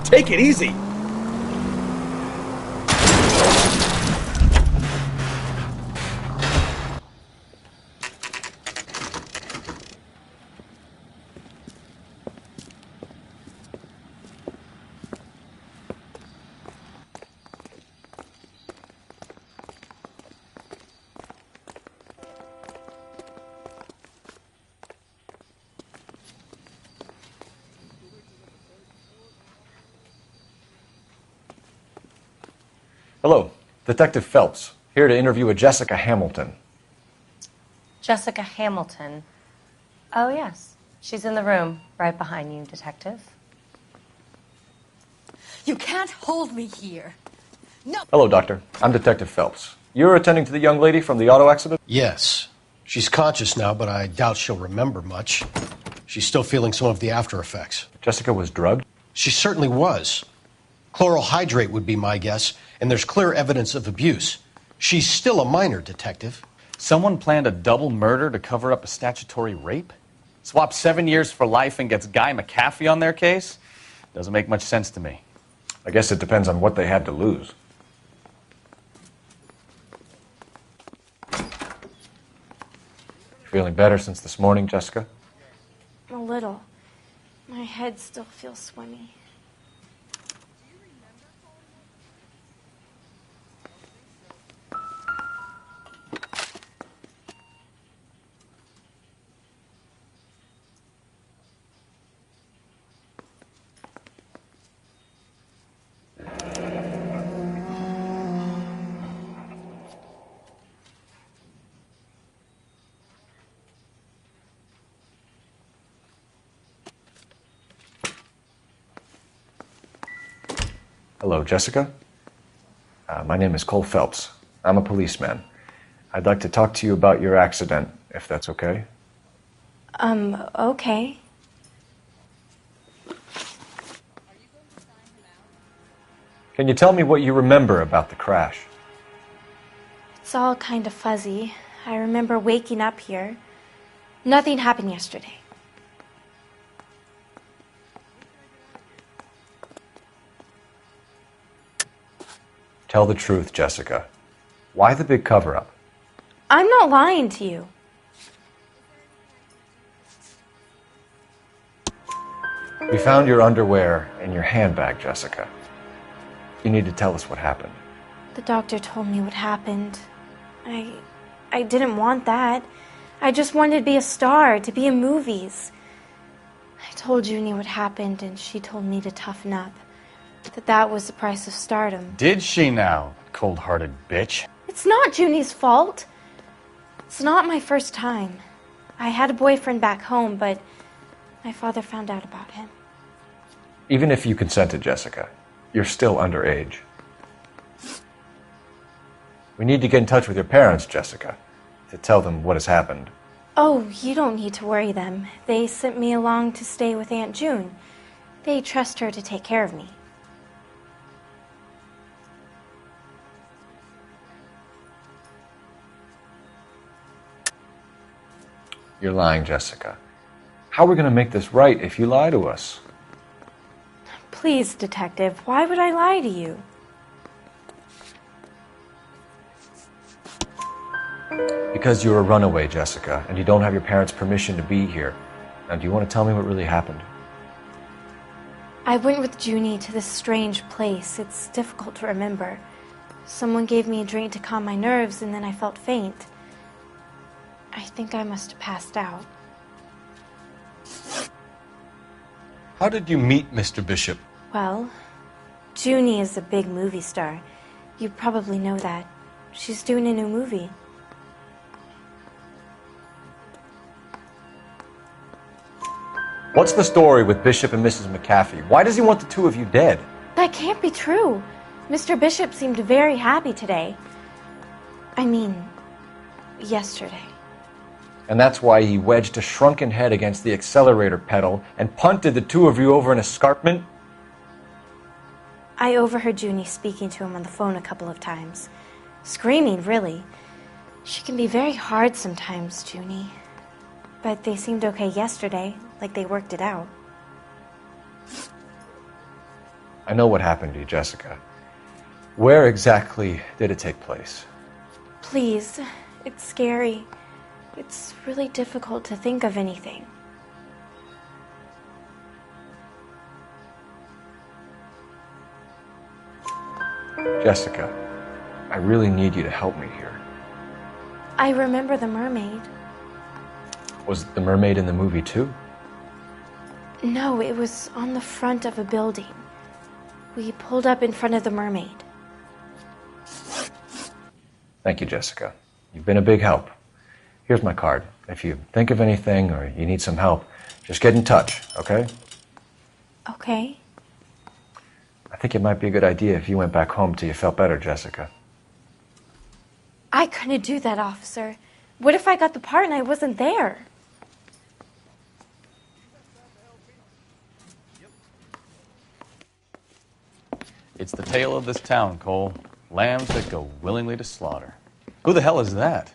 Take it easy. Hello, Detective Phelps, here to interview a Jessica Hamilton. Jessica Hamilton. Oh, yes. She's in the room, right behind you, Detective. You can't hold me here. No. Hello, Doctor. I'm Detective Phelps. You're attending to the young lady from the auto accident? Yes. She's conscious now, but I doubt she'll remember much. She's still feeling some of the after effects. Jessica was drugged? She certainly was. Chloral hydrate would be my guess, and there's clear evidence of abuse. She's still a minor, Detective. Someone planned a double murder to cover up a statutory rape? Swap 7 years for life and gets Guy McAfee on their case? Doesn't make much sense to me. I guess it depends on what they had to lose. Feeling better since this morning, Jessica? A little. My head still feels swimmy. Hello, Jessica. My name is Cole Phelps. I'm a policeman. I'd like to talk to you about your accident, if that's okay. Okay. Can you tell me what you remember about the crash? It's all kind of fuzzy. I remember waking up here. Nothing happened yesterday. Tell the truth, Jessica. Why the big cover-up? I'm not lying to you. We found your underwear in your handbag, Jessica. You need to tell us what happened. The doctor told me what happened. I didn't want that. I just wanted to be a star, to be in movies. I told Junie what happened, and she told me to toughen up. That was the price of stardom. Did she now, cold-hearted bitch? It's not Junie's fault. It's not my first time. I had a boyfriend back home, but my father found out about him. Even if you consented, Jessica, you're still underage. We need to get in touch with your parents, Jessica, to tell them what has happened. Oh, you don't need to worry them. They sent me along to stay with Aunt June. They trust her to take care of me. You're lying, Jessica. How are we going to make this right if you lie to us? Please, Detective, why would I lie to you? Because you're a runaway, Jessica, and you don't have your parents' permission to be here. Now, do you want to tell me what really happened? I went with Junie to this strange place. It's difficult to remember. Someone gave me a drink to calm my nerves, and then I felt faint. I think I must have passed out. How did you meet Mr. Bishop? Well, Junie is a big movie star. You probably know that. She's doing a new movie. What's the story with Bishop and Mrs. McAfee? Why does he want the two of you dead? That can't be true. Mr. Bishop seemed very happy today. I mean, yesterday. And that's why he wedged a shrunken head against the accelerator pedal and punted the two of you over an escarpment? I overheard Junie speaking to him on the phone a couple of times. Screaming, really. She can be very hard sometimes, Junie. But they seemed okay yesterday, like they worked it out. I know what happened to you, Jessica. Where exactly did it take place? Please, it's scary. It's really difficult to think of anything. Jessica, I really need you to help me here. I remember the mermaid. Was the mermaid in the movie too? No, it was on the front of a building. We pulled up in front of the mermaid. Thank you, Jessica. You've been a big help. Here's my card. If you think of anything or you need some help, just get in touch, okay? Okay. I think it might be a good idea if you went back home till you felt better, Jessica. I couldn't do that, officer. What if I got the part and I wasn't there? It's the tale of this town, Cole. Lambs that go willingly to slaughter. Who the hell is that?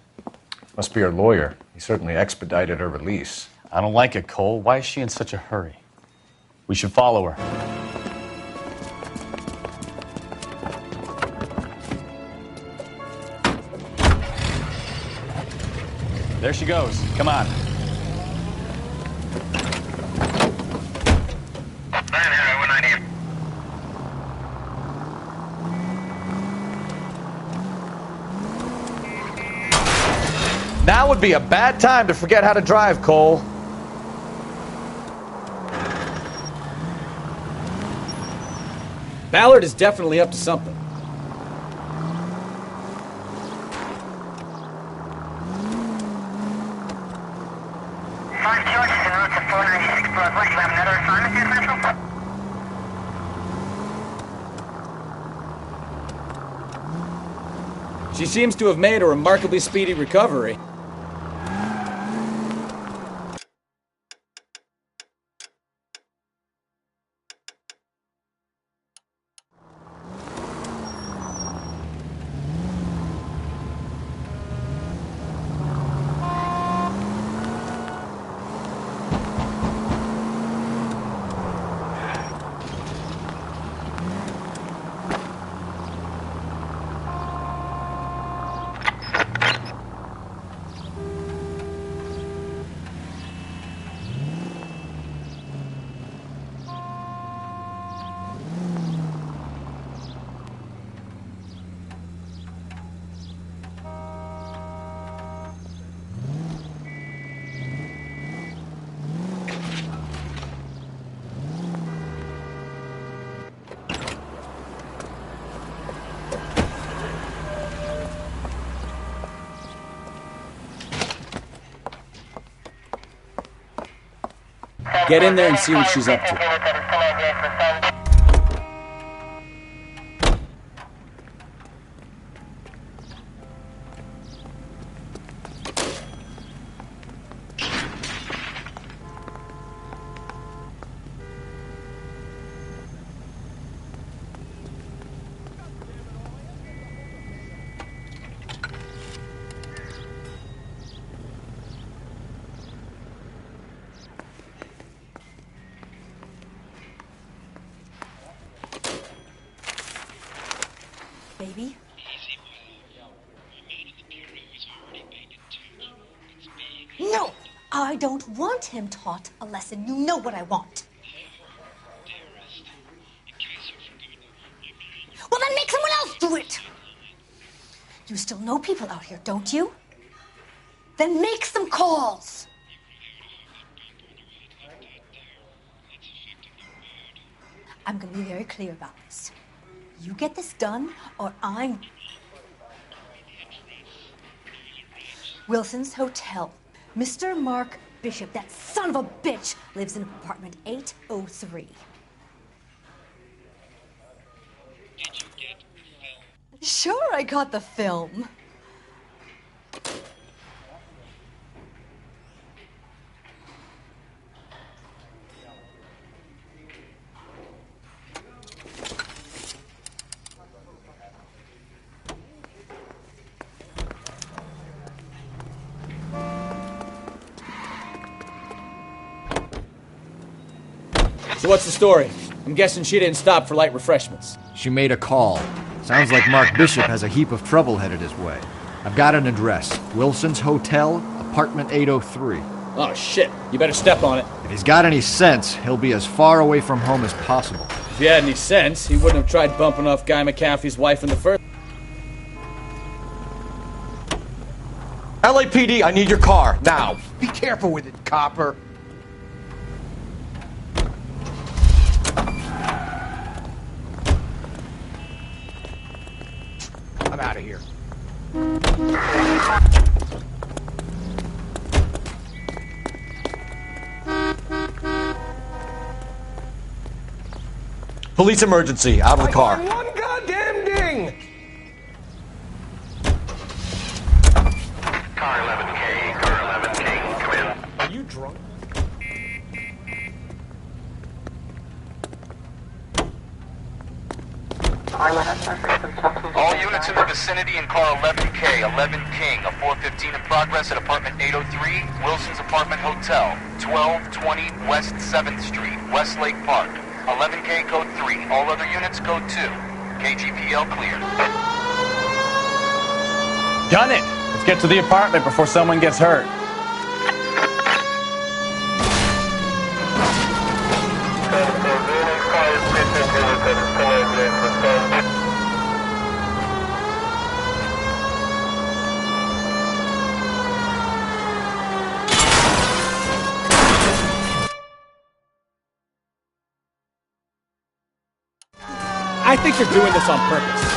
Must be her lawyer. He certainly expedited her release. I don't like it, Cole. Why is she in such a hurry? We should follow her. There she goes. Come on. Now would be a bad time to forget how to drive, Cole. Ballard is definitely up to something. She seems to have made a remarkably speedy recovery. Get in there and see what she's up to. Baby? No! I don't want him taught a lesson. You know what I want. Well, then make someone else do it! You still know people out here, don't you? Then make some calls! I'm gonna be very clear about this. You get this done, or I'm... Wilson's Hotel. Mr. Mark Bishop, that son of a bitch, lives in apartment 803. Sure, I got the film. So what's the story? I'm guessing she didn't stop for light refreshments. She made a call. Sounds like Mark Bishop has a heap of trouble headed his way. I've got an address. Wilson's Hotel, apartment 803. Oh, shit. You better step on it. If he's got any sense, he'll be as far away from home as possible. If he had any sense, he wouldn't have tried bumping off Guy McAfee's wife in the first... LAPD, I need your car, now. Be careful with it, copper. I'm out of here. Police emergency, out of the car. One goddamn ding! Car 11K, car 11K, come in. Are you drunk? All units in the vicinity in car 11K, 11 King, a 415 in progress at apartment 803, Wilson's Apartment Hotel, 1220 West 7th Street, Westlake Park. 11K code 3, all other units code 2. KGPL clear. Done it! Let's get to the apartment before someone gets hurt. I think you're doing this on purpose.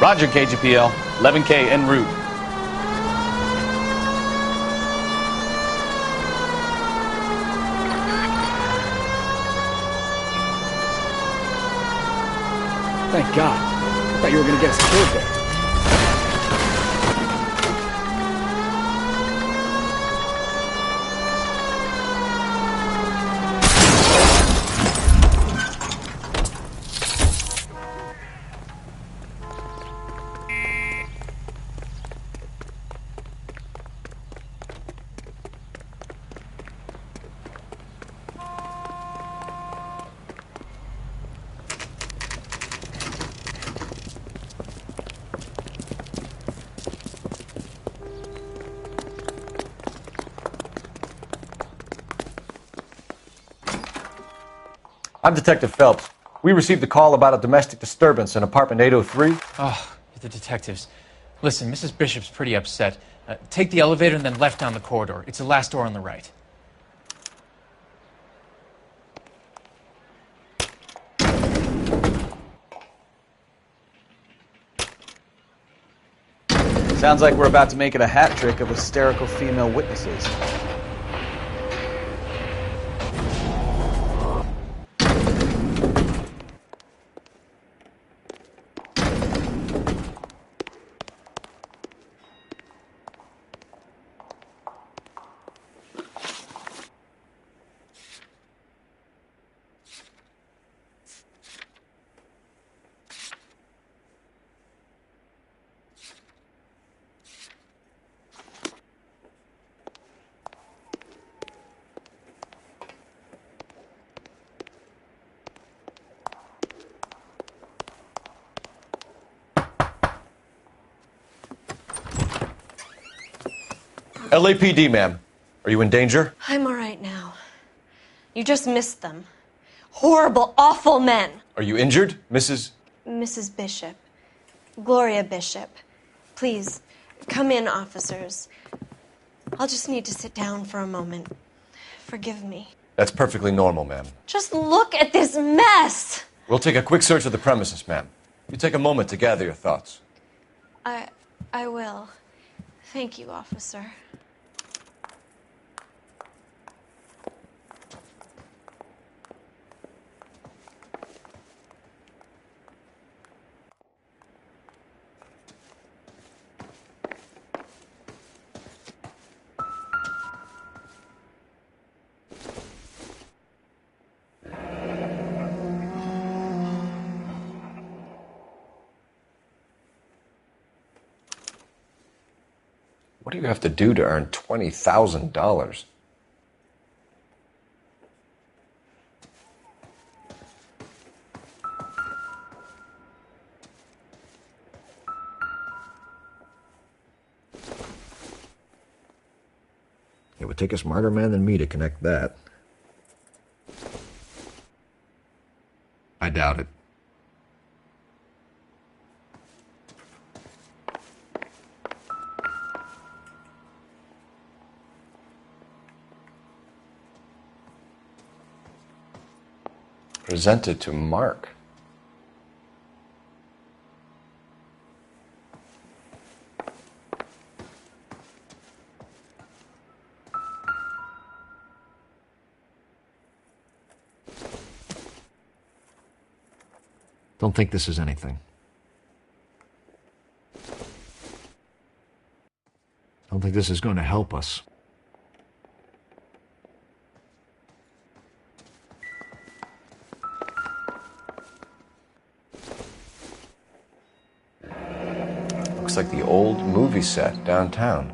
Roger, KGPL. 11K en route. Thank God. I thought you were going to get us killed there. I'm Detective Phelps. We received a call about a domestic disturbance in apartment 803. Oh, the detectives. Listen, Mrs. Bishop's pretty upset. Take the elevator and then left down the corridor. It's the last door on the right. Sounds like we're about to make it a hat trick of hysterical female witnesses. LAPD, ma'am. Are you in danger? I'm all right now. You just missed them. Horrible, awful men. Are you injured, Mrs. Mrs. Bishop. Gloria Bishop. Please, come in, officers. I'll just need to sit down for a moment. Forgive me. That's perfectly normal, ma'am. Just look at this mess! We'll take a quick search of the premises, ma'am. You take a moment to gather your thoughts. I will. Thank you, officer. What do you have to do to earn $20,000? It would take a smarter man than me to connect that. I doubt it. Presented to Mark. Don't think this is anything. Don't think this is going to help us. Looks like the old movie set downtown.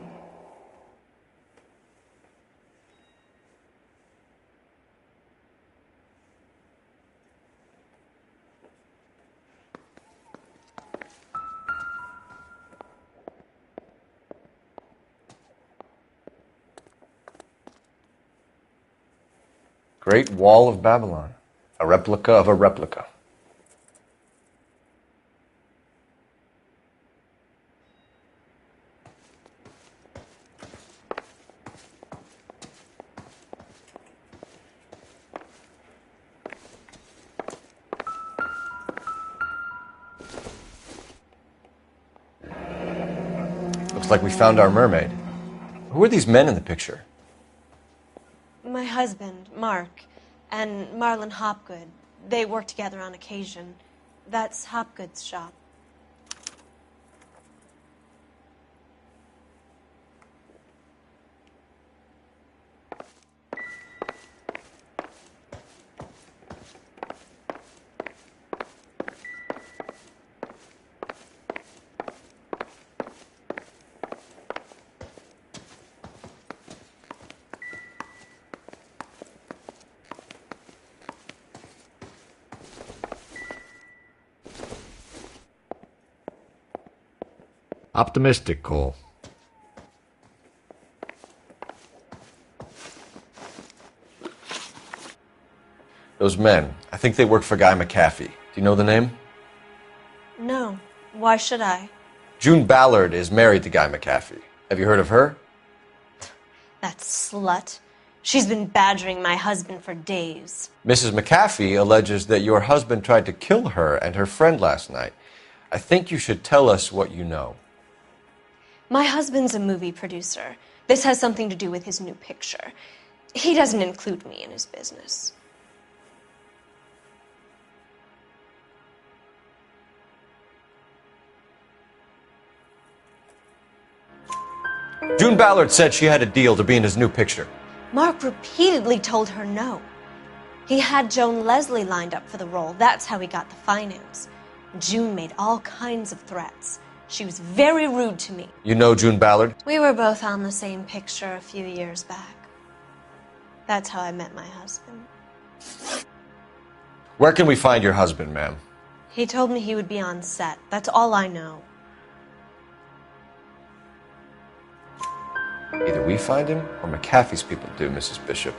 Great Wall of Babylon. A replica of a replica. Looks like we found our mermaid. Who are these men in the picture? My husband, Mark, and Marlon Hopgood. They work together on occasion. That's Hopgood's shop. Optimistic, Cole. Those men, I think they work for Guy McAfee. Do you know the name? No. Why should I? June Ballard is married to Guy McAfee. Have you heard of her? That slut. She's been badgering my husband for days. Mrs. McAfee alleges that your husband tried to kill her and her friend last night. I think you should tell us what you know. My husband's a movie producer. This has something to do with his new picture. He doesn't include me in his business. June Ballard said she had a deal to be in his new picture. Mark repeatedly told her no. He had Joan Leslie lined up for the role. That's how he got the finance. June made all kinds of threats. She was very rude to me. You know June Ballard? We were both on the same picture a few years back. That's how I met my husband. Where can we find your husband, ma'am? He told me he would be on set. That's all I know. Either we find him or McAfee's people do, Mrs. Bishop.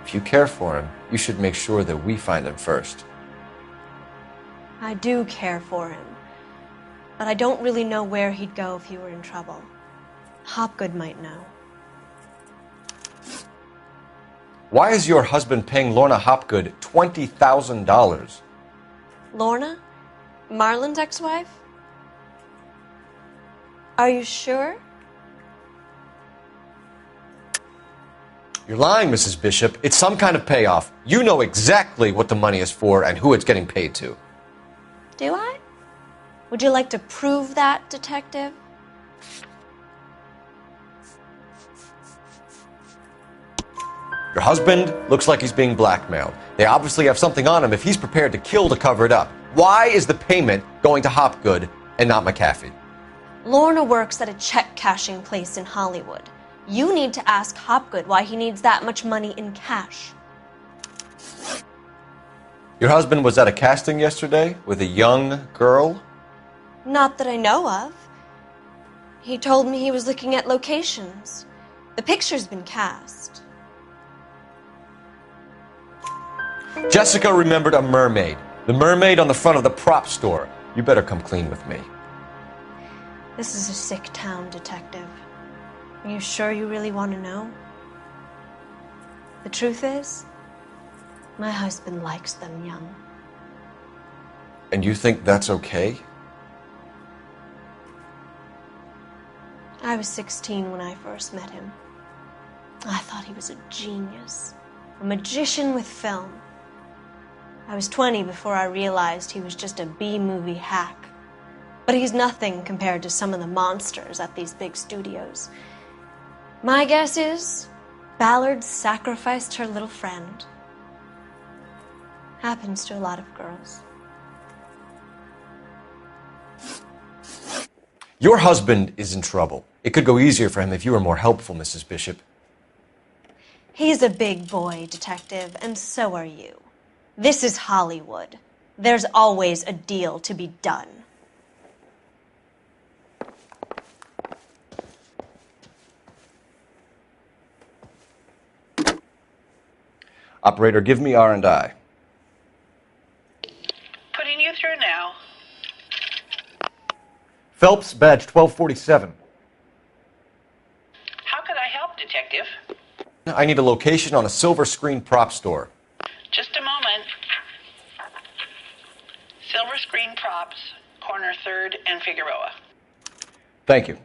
If you care for him, you should make sure that we find him first. I do care for him. But I don't really know where he'd go if he were in trouble. Hopgood might know. Why is your husband paying Lorna Hopgood $20,000? Lorna? Marlon's ex-wife? Are you sure? You're lying, Mrs. Bishop. It's some kind of payoff. You know exactly what the money is for and who it's getting paid to. Do I? Would you like to prove that, Detective? Your husband looks like he's being blackmailed. They obviously have something on him if he's prepared to kill to cover it up. Why is the payment going to Hopgood and not McAfee? Lorna works at a check-cashing place in Hollywood. You need to ask Hopgood why he needs that much money in cash. Your husband was at a casting yesterday with a young girl? Not that I know of. He told me he was looking at locations. The picture's been cast. Jessica remembered a mermaid. The mermaid on the front of the prop store. You better come clean with me. This is a sick town, Detective. Are you sure you really want to know? The truth is, my husband likes them young. And you think that's okay? I was 16 when I first met him. I thought he was a genius, a magician with film. I was 20 before I realized he was just a B-movie hack. But he's nothing compared to some of the monsters at these big studios. My guess is Ballard sacrificed her little friend. Happens to a lot of girls. Your husband is in trouble. It could go easier for him if you were more helpful, Mrs. Bishop. He's a big boy, Detective, and so are you. This is Hollywood. There's always a deal to be done. Operator, give me R&I. Putting you through now. Phelps, badge 1247. How could I help, Detective? I need a location on a silver screen prop store. Just a moment. Silver Screen Props, corner 3rd and Figueroa. Thank you.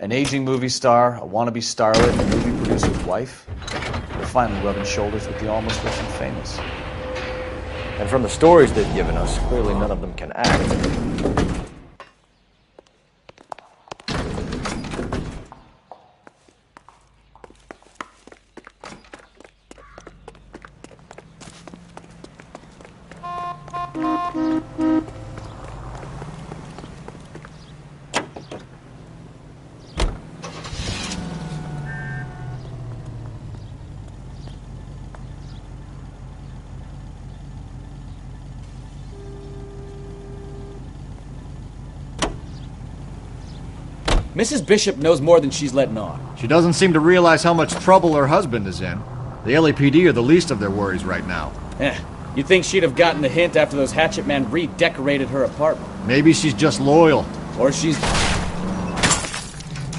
An aging movie star, a wannabe starlet, a movie producer's wife. They're finally rubbing shoulders with the almost rich and famous. And from the stories they've given us, clearly none of them can act. Mrs. Bishop knows more than she's letting on. She doesn't seem to realize how much trouble her husband is in. The LAPD are the least of their worries right now. You'd think she'd have gotten the hint after those hatchet men redecorated her apartment. Maybe she's just loyal. Or she's...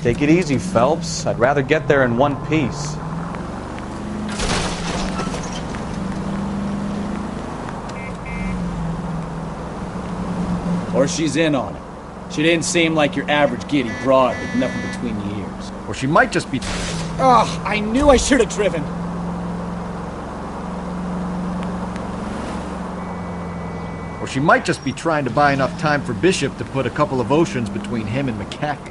Take it easy, Phelps. I'd rather get there in one piece. Or she's in on it. She didn't seem like your average giddy broad with nothing between the ears. Or she might just be... Ugh, I knew I should have driven. Or she might just be trying to buy enough time for Bishop to put a couple of oceans between him and McAfee.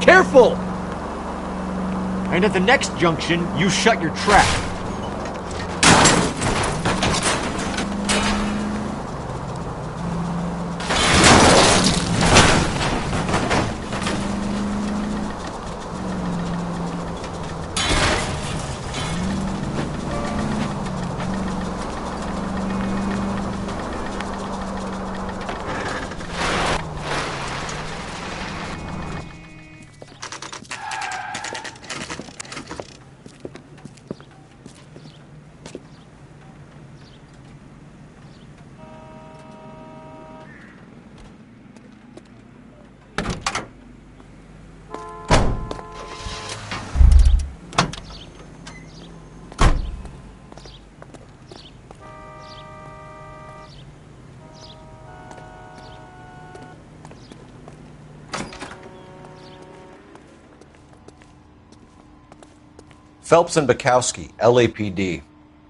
Careful! And at the next junction, you shut your trap. Phelps and Bukowski, LAPD.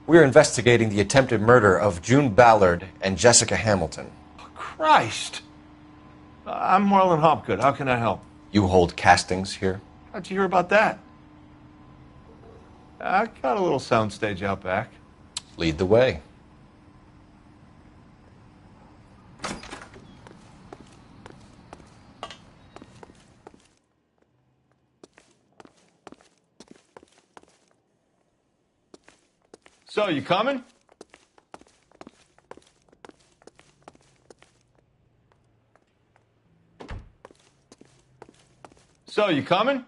We are investigating the attempted murder of June Ballard and Jessica Hamilton. Christ! I'm Marlon Hopgood. How can I help? You hold castings here? How'd you hear about that? I got a little soundstage out back. Lead the way. So, you coming? So, you coming?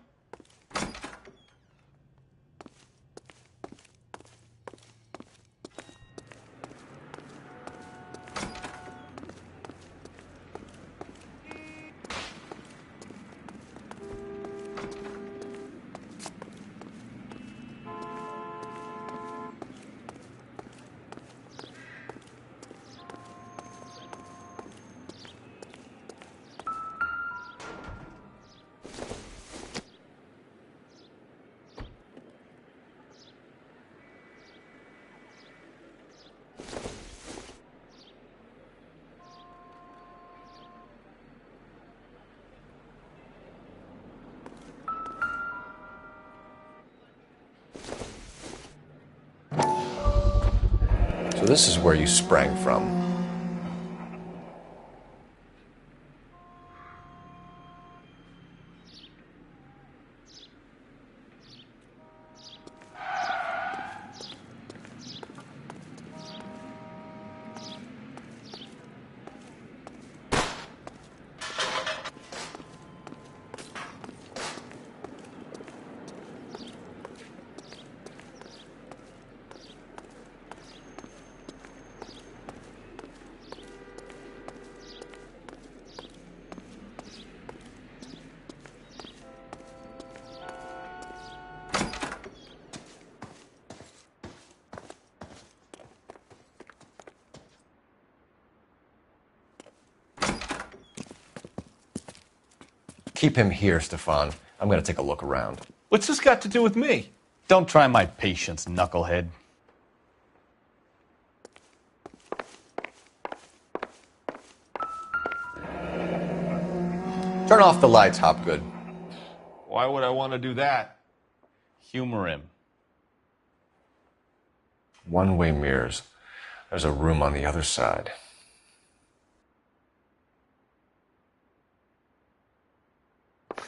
So this is where you sprang from. Keep him here, Stefan. I'm gonna take a look around. What's this got to do with me? Don't try my patience, knucklehead. Turn off the lights, Hopgood. Why would I want to do that? Humor him. One-way mirrors. There's a room on the other side.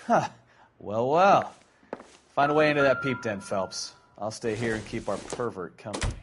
Huh. Well. Find a way into that peep den, Phelps. I'll stay here and keep our pervert company.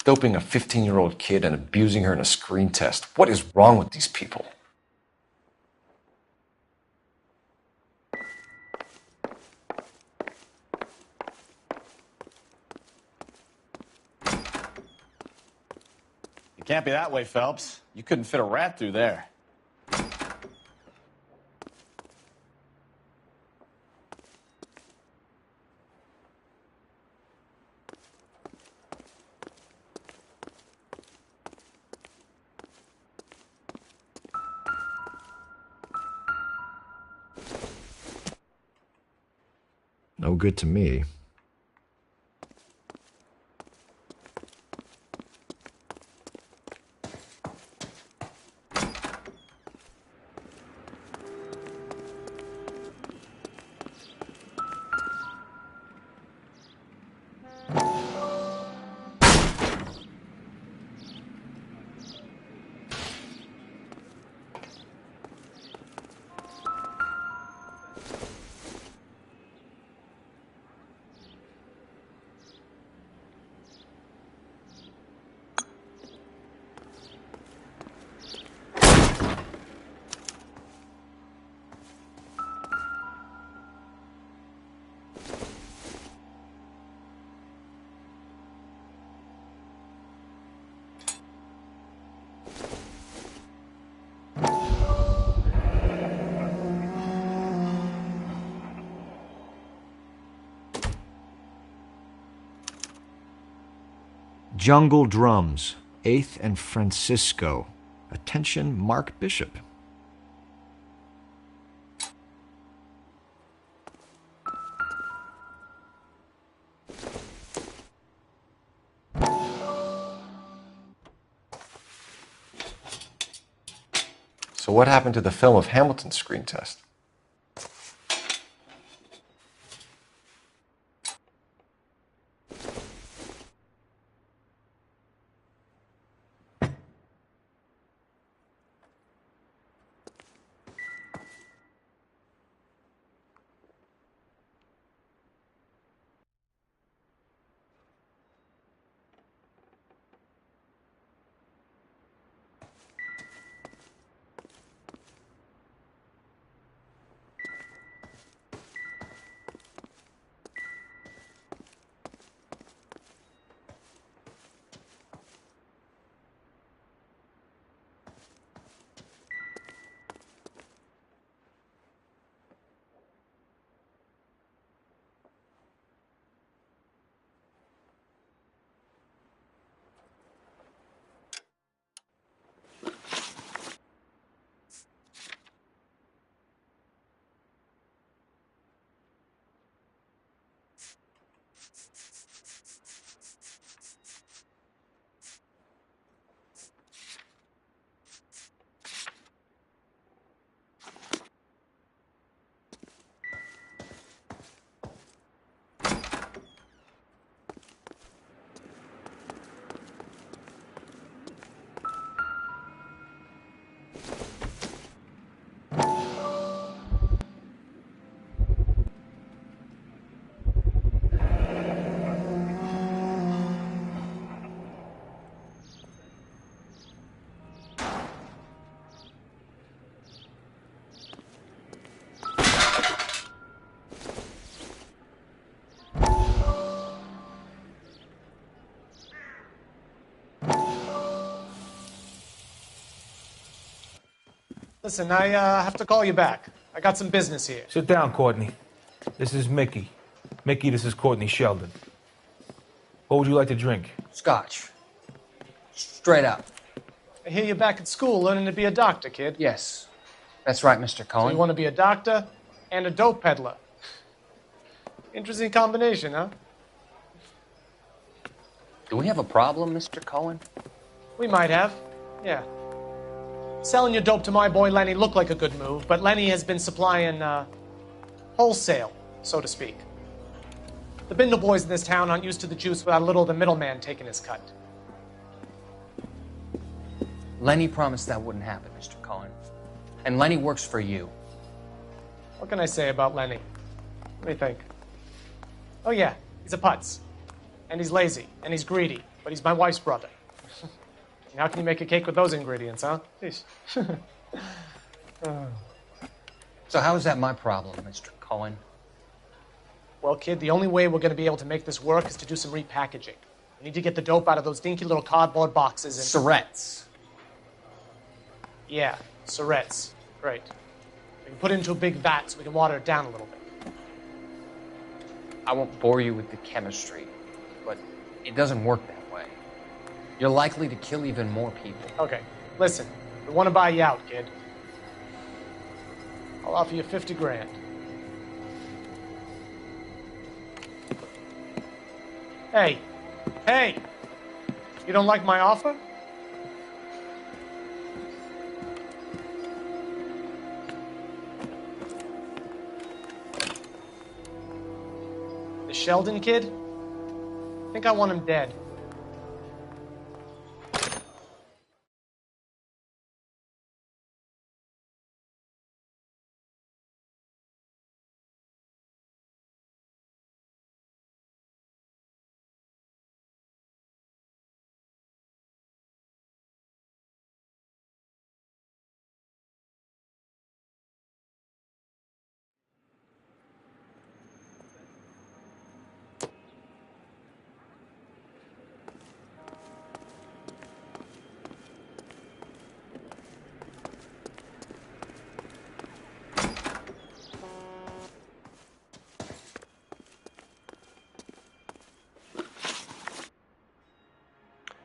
Doping a 15-year-old kid and abusing her in a screen test. What is wrong with these people? It can't be that way, Phelps. You couldn't fit a rat through there. No good to me. Jungle Drums, 8th and Francisco. Attention, Mark Bishop. So what happened to the film of Hamilton's screen test? Listen, I have to call you back. I got some business here. Sit down, Courtney. This is Mickey. Mickey, this is Courtney Sheldon. What would you like to drink? Scotch. Straight up. I hear you're back at school learning to be a doctor, kid. Yes. That's right, Mr. So Cohen. you want to be a doctor and a dope peddler. Interesting combination, huh? Do we have a problem, Mr. Cohen? We might have. Yeah. Selling your dope to my boy Lenny looked like a good move, but Lenny has been supplying, wholesale, so to speak. The Bindle boys in this town aren't used to the juice without a little of the middleman taking his cut. Lenny promised that wouldn't happen, Mr. Cohen. And Lenny works for you. What can I say about Lenny? Let me think. Oh yeah, he's a putz. And he's lazy, and he's greedy, but he's my wife's brother. And how can you make a cake with those ingredients, huh? Jeez. So how is that my problem, Mr. Cohen? Well, kid, the only way we're going to be able to make this work is to do some repackaging. We need to get the dope out of those dinky little cardboard boxes and... Surrettes. Yeah, Surrettes. Great. We can put it into a big vat so we can water it down a little bit. I won't bore you with the chemistry, but it doesn't work that way. You're likely to kill even more people. Okay, listen. We want to buy you out, kid. I'll offer you 50 grand. Hey. Hey! You don't like my offer? The Sheldon kid? I think I want him dead.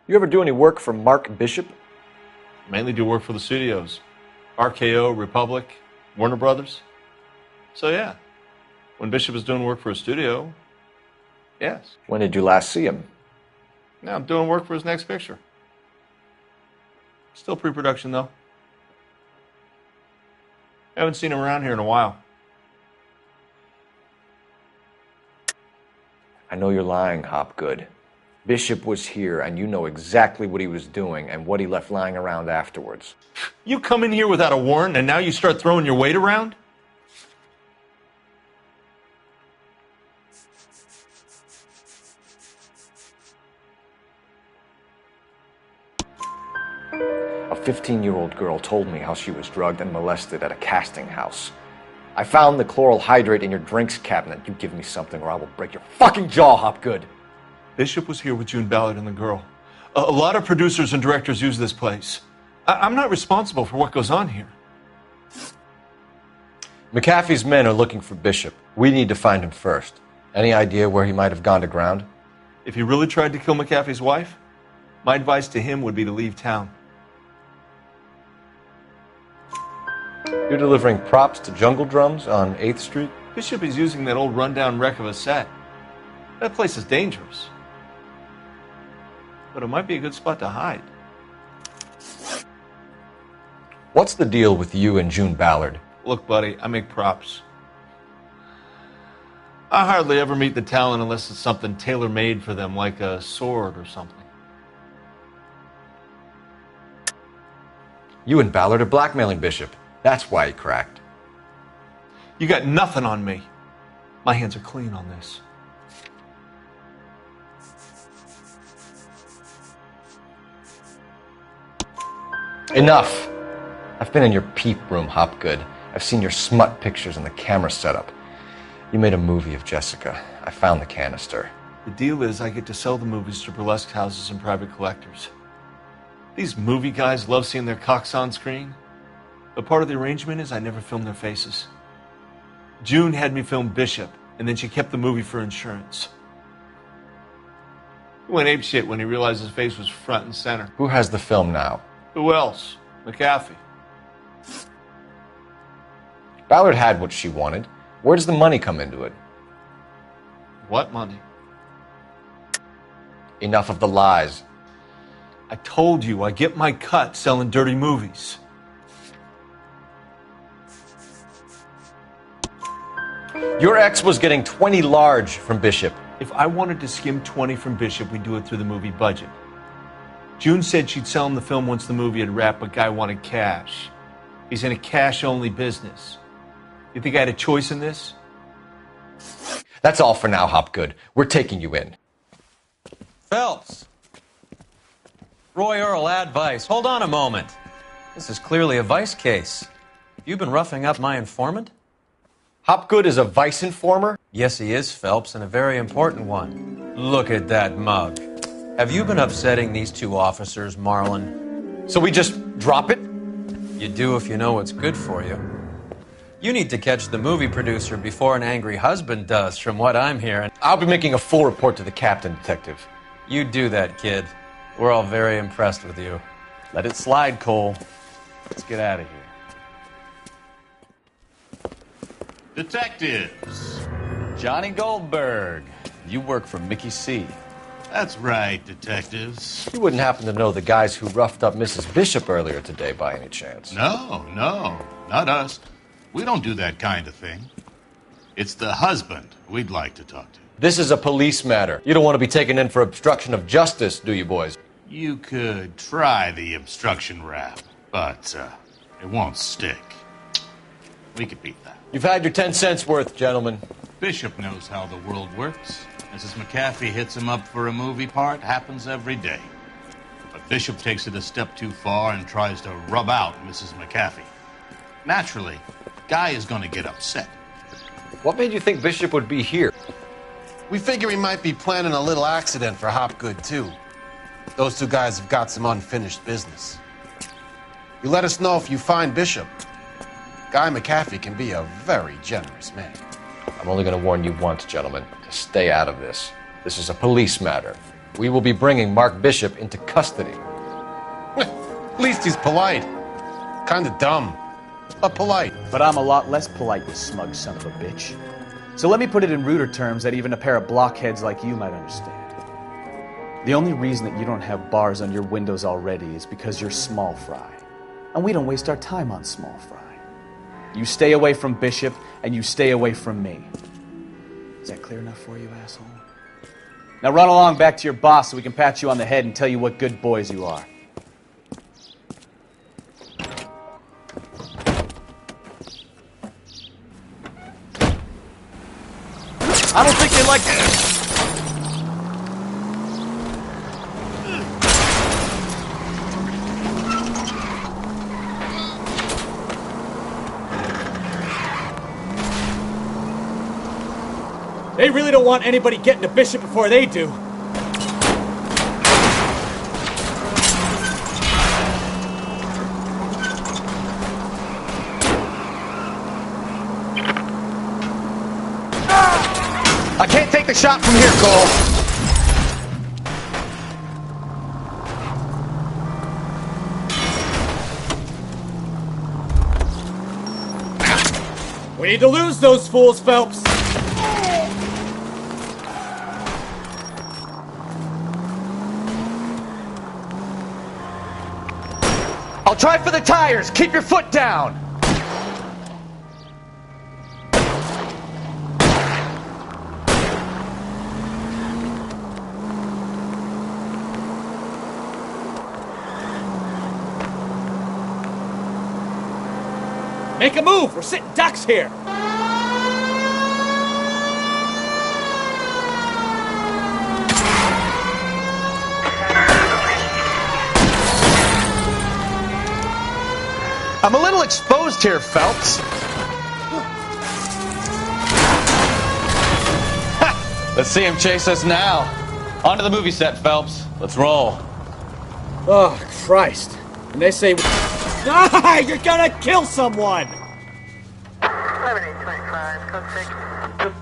You ever do any work for Mark Bishop? Mainly do work for the studios. RKO, Republic, Warner Brothers. So yeah, when Bishop is doing work for a studio, yes. When did you last see him? Now I'm doing work for his next picture. Still pre-production though. Haven't seen him around here in a while. I know you're lying, Hopgood. Bishop was here, and you know exactly what he was doing and what he left lying around afterwards. You come in here without a warrant, and now you start throwing your weight around? A 15-year-old girl told me how she was drugged and molested at a casting house. I found the chloral hydrate in your drinks cabinet. You give me something or I will break your fucking jaw, Hopgood. Bishop was here with June Ballard and the girl. A lot of producers and directors use this place. I'm not responsible for what goes on here. McAfee's men are looking for Bishop. We need to find him first. Any idea where he might have gone to ground? If he really tried to kill McAfee's wife, my advice to him would be to leave town. You're delivering props to Jungle Drums on 8th Street? Bishop is using that old rundown wreck of a set. That place is dangerous. But it might be a good spot to hide. What's the deal with you and June Ballard? Look, buddy, I make props. I hardly ever meet the talent unless it's something tailor-made for them, like a sword or something. You and Ballard are blackmailing Bishop. That's why he cracked. You got nothing on me. My hands are clean on this. Enough! I've been in your peep room, Hopgood. I've seen your smut pictures and the camera setup. You made a movie of Jessica. I found the canister. The deal is I get to sell the movies to burlesque houses and private collectors. These movie guys love seeing their cocks on screen. But part of the arrangement is I never filmed their faces. June had me film Bishop, and then she kept the movie for insurance. He went apeshit when he realized his face was front and center. Who has the film now? Who else? McAfee. Ballard had what she wanted. Where does the money come into it? What money? Enough of the lies. I told you, I get my cut selling dirty movies. Your ex was getting 20 large from Bishop. If I wanted to skim 20 from Bishop, we'd do it through the movie budget. June said she'd sell him the film once the movie had wrapped, but Guy wanted cash. He's in a cash-only business. You think I had a choice in this? That's all for now, Hopgood. We're taking you in. Phelps. Roy Earl, advice. Hold on a moment. This is clearly a vice case. You've been roughing up my informant? Hopgood is a vice informer? Yes, he is, Phelps, and a very important one. Look at that mug. Have you been upsetting these two officers, Marlin? So we just drop it? You do if you know what's good for you. You need to catch the movie producer before an angry husband does, from what I'm hearing. I'll be making a full report to the captain, Detective. You do that, kid. We're all very impressed with you. Let it slide, Cole. Let's get out of here. Detectives. Johnny Goldberg. You work for Mickey C. That's right, detectives. You wouldn't happen to know the guys who roughed up Mrs. Bishop earlier today by any chance? No, not us. We don't do that kind of thing. It's the husband we'd like to talk to. This is a police matter. You don't want to be taken in for obstruction of justice, do you, boys? You could try the obstruction rap, but it won't stick. We could beat that. You've had your 10 cents worth, gentlemen. Bishop knows how the world works. Mrs. McAfee hits him up for a movie part. Happens every day. But Bishop takes it a step too far and tries to rub out Mrs. McAfee. Naturally, Guy is going to get upset. What made you think Bishop would be here? We figure he might be planning a little accident for Hopgood, too. Those two guys have got some unfinished business. You let us know if you find Bishop. Guy McAfee can be a very generous man. I'm only going to warn you once, gentlemen, to stay out of this. This is a police matter. We will be bringing Mark Bishop into custody. At least he's polite. Kind of dumb, but polite. But I'm a lot less polite, you smug son of a bitch. So let me put it in ruder terms that even a pair of blockheads like you might understand. The only reason that you don't have bars on your windows already is because you're small fry. And we don't waste our time on small fry. You stay away from Bishop, and you stay away from me. Is that clear enough for you, asshole? Now run along back to your boss so we can pat you on the head and tell you what good boys you are. I don't think they like it. They really don't want anybody getting to Bishop before they do. I can't take the shot from here, Cole. We need to lose those fools, Phelps. I'll try for the tires. Keep your foot down. Make a move. We're sitting ducks here. I'm a little exposed here, Phelps. Let's see him chase us now. Onto the movie set, Phelps. Let's roll. Oh, Christ. And they say Ah, you're gonna kill someone! 7825, code 6.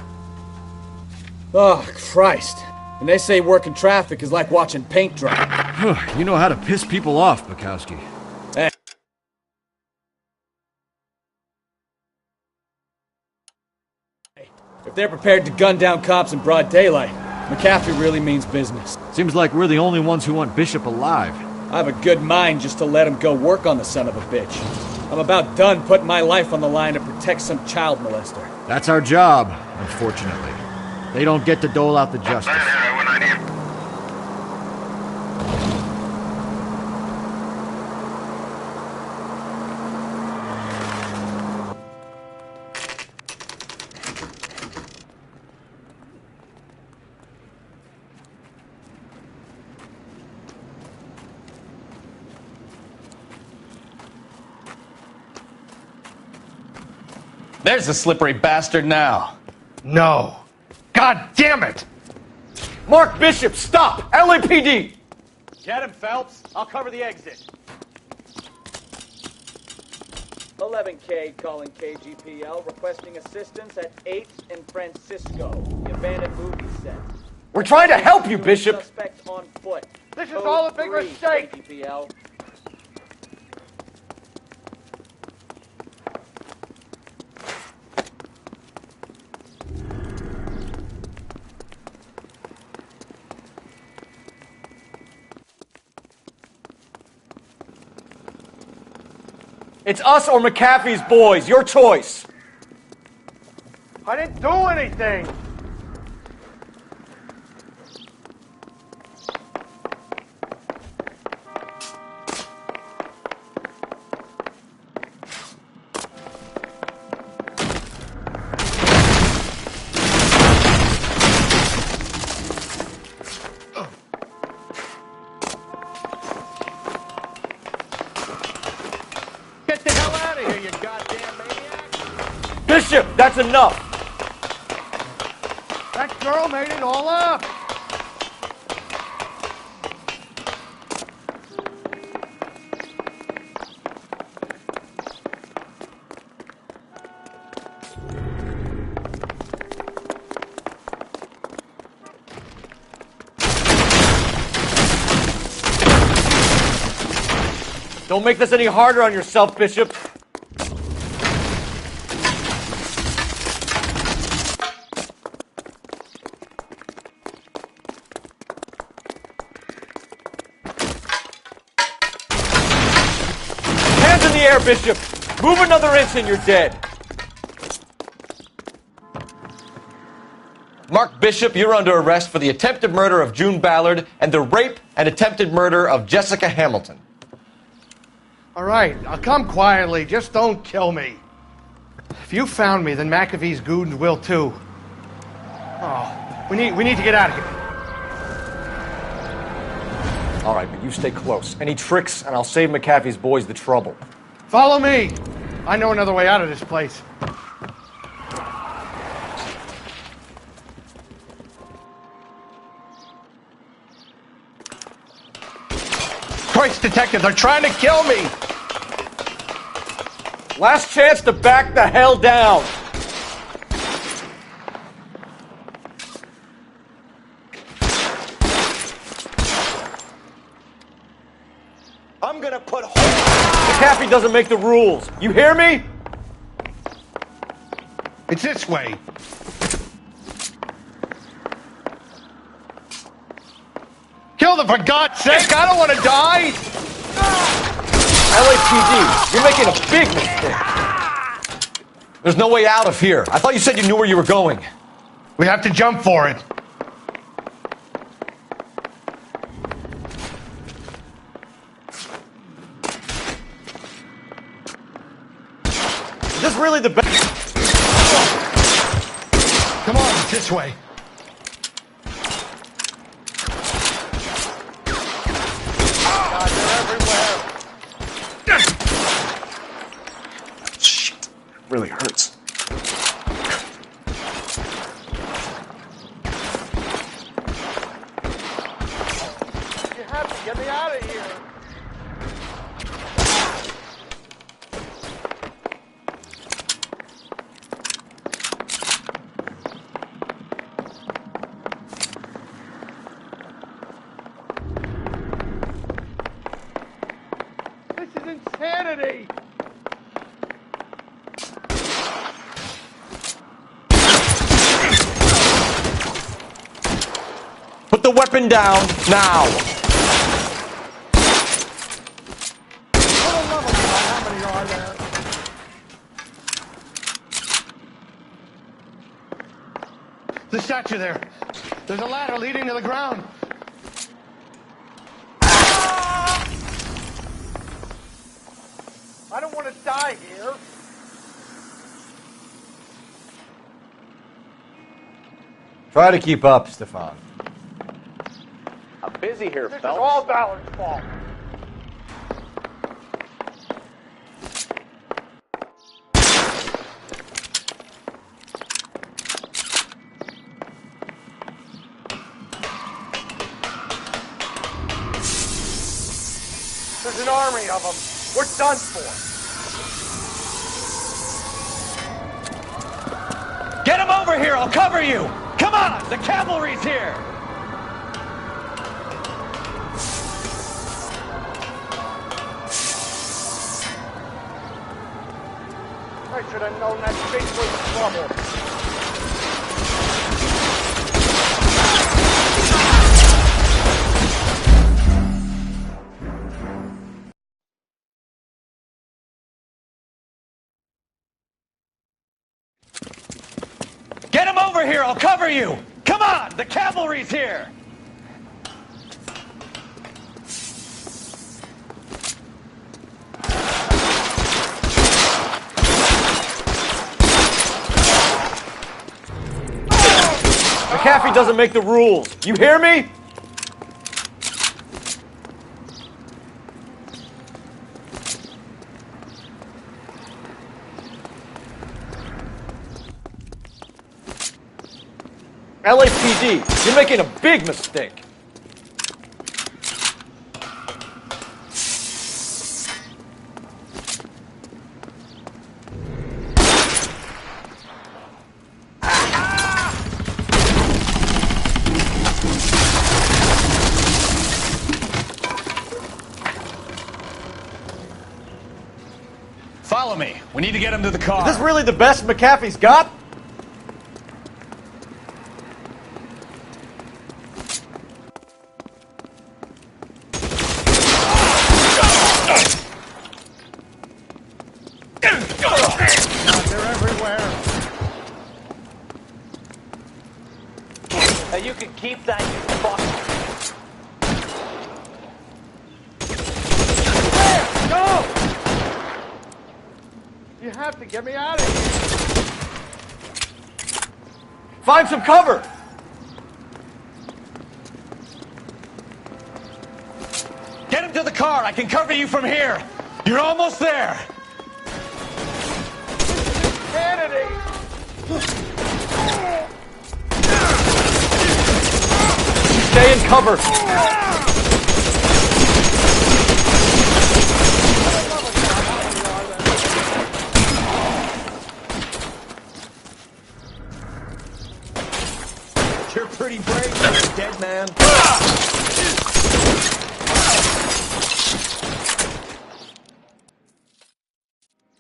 Oh, Christ. And they say working traffic is like watching paint dry. You know how to piss people off, Bukowski. Hey. If they're prepared to gun down cops in broad daylight, McCaffrey really means business. Seems like we're the only ones who want Bishop alive. I have a good mind just to let him go work on the son of a bitch. I'm about done putting my life on the line to protect some child molester. That's our job, unfortunately. They don't get to dole out the justice. There's the slippery bastard now. No. God damn it! Mark Bishop, stop! LAPD! Get him, Phelps. I'll cover the exit. 11K calling KGPL, requesting assistance at 8th and Francisco, the abandoned movie set. We're trying to help you, Bishop! Suspect on foot. This is all a big mistake! KGPL. It's us or McAfee's boys. Your choice. I didn't do anything! Get the hell out of here, you goddamn maniac! Bishop, that's enough! That girl made it all up! Don't make this any harder on yourself, Bishop. Hands in the air, Bishop! Move another inch and you're dead. Mark Bishop, you're under arrest for the attempted murder of June Ballard and the rape and attempted murder of Jessica Hamilton. All right, I'll come quietly. Just don't kill me. If you found me, then McAfee's goons will too. Oh, we need to get out of here. All right, but you stay close. Any tricks, and I'll save McAfee's boys the trouble. Follow me. I know another way out of this place. Christ, detective, they're trying to kill me! Last chance to back the hell down! I'm gonna put McAfee doesn't make the rules. You hear me? It's this way. Kill them, for God's sake! I don't want to die! LAPD, you're making a big mistake. There's no way out of here. I thought you said you knew where you were going. We have to jump for it. Is this really the best? Come on, it's this way. God, they're everywhere. Shit. Really hurts. You have to get me out of here. is insanity! Put the weapon down, now! How many are there? The statue there. There's a ladder leading to the ground. I don't want to die here. Try to keep up, Stefan. I'm busy here, This is Phelps. all Ballard's fault. There's an army of them. We're done for. Get him over here! I'll cover you! Come on! The cavalry's here! I should have known that face was trouble. Get him over here! I'll cover you! Come on! The cavalry's here! McAfee doesn't make the rules. You hear me? LAPD, you're making a big mistake. Follow me. We need to get him to the car. Is this really the best McAfee's got? They're everywhere. Now you can keep that, you fuck. Go! You have to get me out of here. Find some cover. Get him to the car. I can cover you from here. You're almost there. Kennedy! Stay in cover. You're pretty brave, dead man.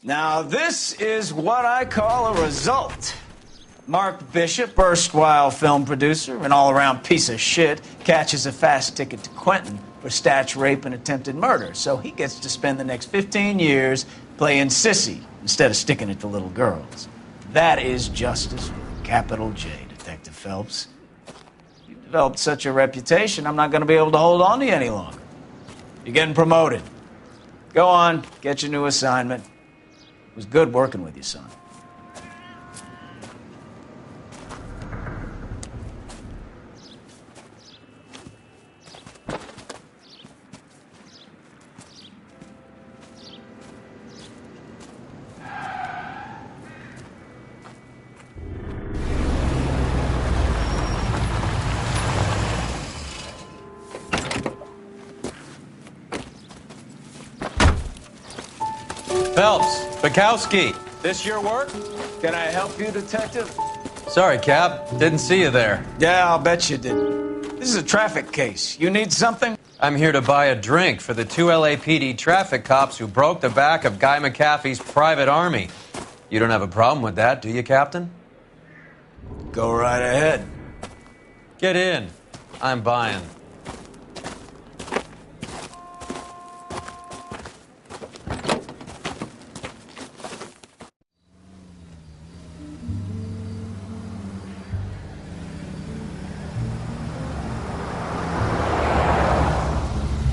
Now, this is what I call a result. Mark Bishop, erstwhile film producer, an all-around piece of shit, catches a fast ticket to Quentin for statch rape and attempted murder. So he gets to spend the next 15 years playing sissy instead of sticking it to little girls. That is justice with a capital J, Detective Phelps. You've developed such a reputation, I'm not going to be able to hold on to you any longer. You're getting promoted. Go on, get your new assignment. It was good working with you, son. Phelps, Bukowski, this your work? Can I help you, Detective? Sorry, Cap. Didn't see you there. Yeah, I'll bet you didn't. This is a traffic case. You need something? I'm here to buy a drink for the 2 LAPD traffic cops who broke the back of Guy McAfee's private army. You don't have a problem with that, do you, Captain? Go right ahead. Get in. I'm buying.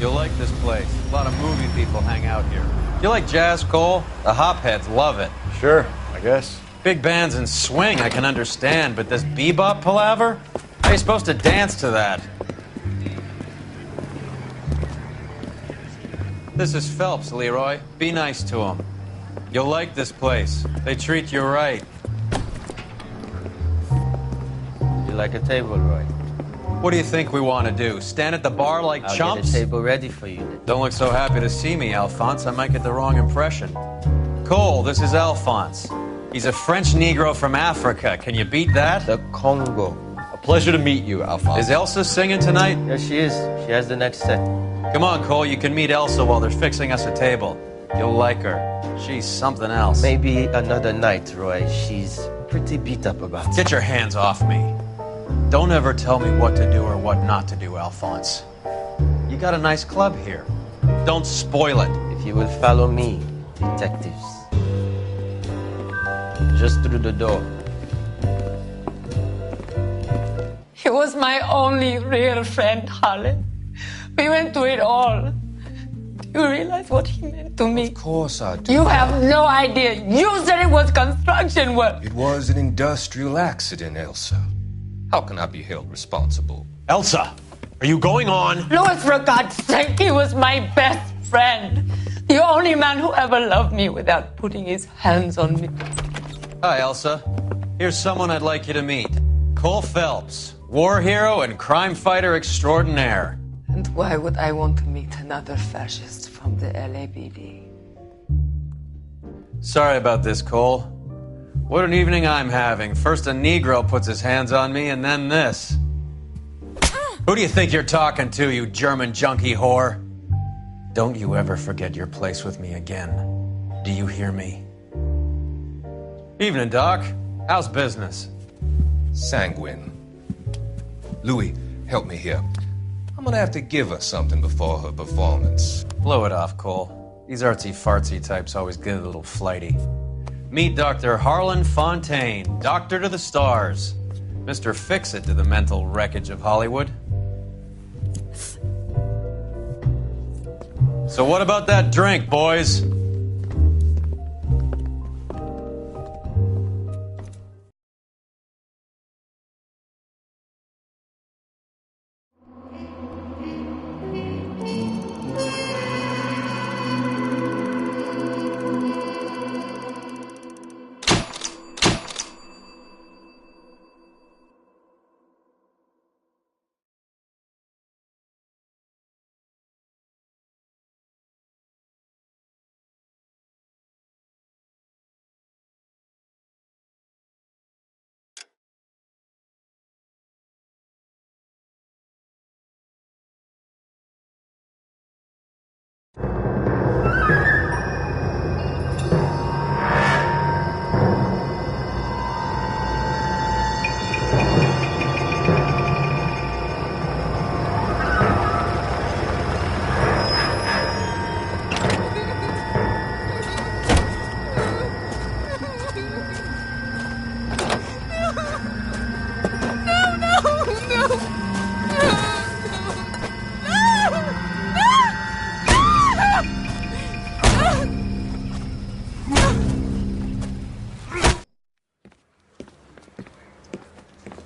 You'll like this place. A lot of movie people hang out here. You like jazz, Cole? The hopheads love it. Sure, I guess. Big bands and swing I can understand, but this bebop palaver? How are you supposed to dance to that? This is Phelps, Leroy. Be nice to him. You'll like this place. They treat you right. You like a table, Roy? What do you think we want to do? Stand at the bar like I'll chumps? get a table ready for you then. Don't look so happy to see me, Alphonse. I might get the wrong impression. Cole, this is Alphonse. He's a French Negro from Africa. Can you beat that? The Congo. A pleasure to meet you, Alphonse. Is Elsa singing tonight? Yes, she is. She has the next set. Come on, Cole. You can meet Elsa while they're fixing us a table. You'll like her. She's something else. Maybe another night, Roy. She's pretty beat up about it. Get your hands off me. Don't ever tell me what to do or what not to do, Alphonse. You got a nice club here. Don't spoil it. If you will follow me, detectives. Just through the door. He was my only real friend, Harlan. We went through it all. Do you realize what he meant to me? Of course I do. You have no idea. You said it was construction work. It was an industrial accident, Elsa. How can I be held responsible? Elsa, are you going on? Louis, for God's sake, he was my best friend. The only man who ever loved me without putting his hands on me. Hi, Elsa. Here's someone I'd like you to meet. Cole Phelps, war hero and crime fighter extraordinaire. And why would I want to meet another fascist from the LAPD? Sorry about this, Cole. What an evening I'm having. First a Negro puts his hands on me, and then this. Who do you think you're talking to, you German junkie whore? Don't you ever forget your place with me again. Do you hear me? Evening, Doc. How's business? Sanguine. Louis, help me here. I'm gonna have to give her something before her performance. Blow it off, Cole. These artsy-fartsy types always get a little flighty. Meet Dr. Harlan Fontaine, doctor to the stars. Mr. Fix-It to the mental wreckage of Hollywood. So what about that drink, boys?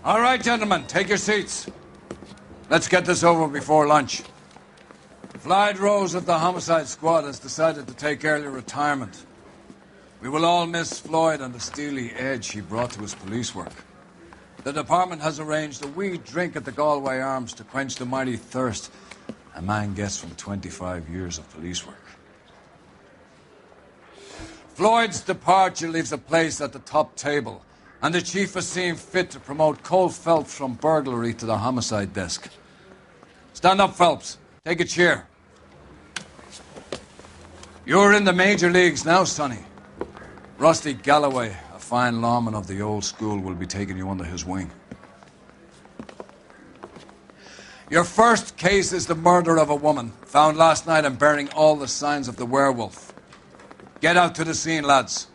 All right, gentlemen, take your seats. Let's get this over before lunch. Floyd Rose of the Homicide Squad has decided to take early retirement. We will all miss Floyd and the steely edge he brought to his police work. The department has arranged a wee drink at the Galway Arms to quench the mighty thirst a man gets from 25 years of police work. Floyd's departure leaves a place at the top table, and the chief has seen fit to promote Cole Phelps from burglary to the homicide desk. Stand up, Phelps. Take a chair. You're in the major leagues now, Sonny. Rusty Galloway, a fine lawman of the old school, will be taking you under his wing. Your first case is the murder of a woman, found last night and bearing all the signs of the werewolf. Get out to the scene, lads.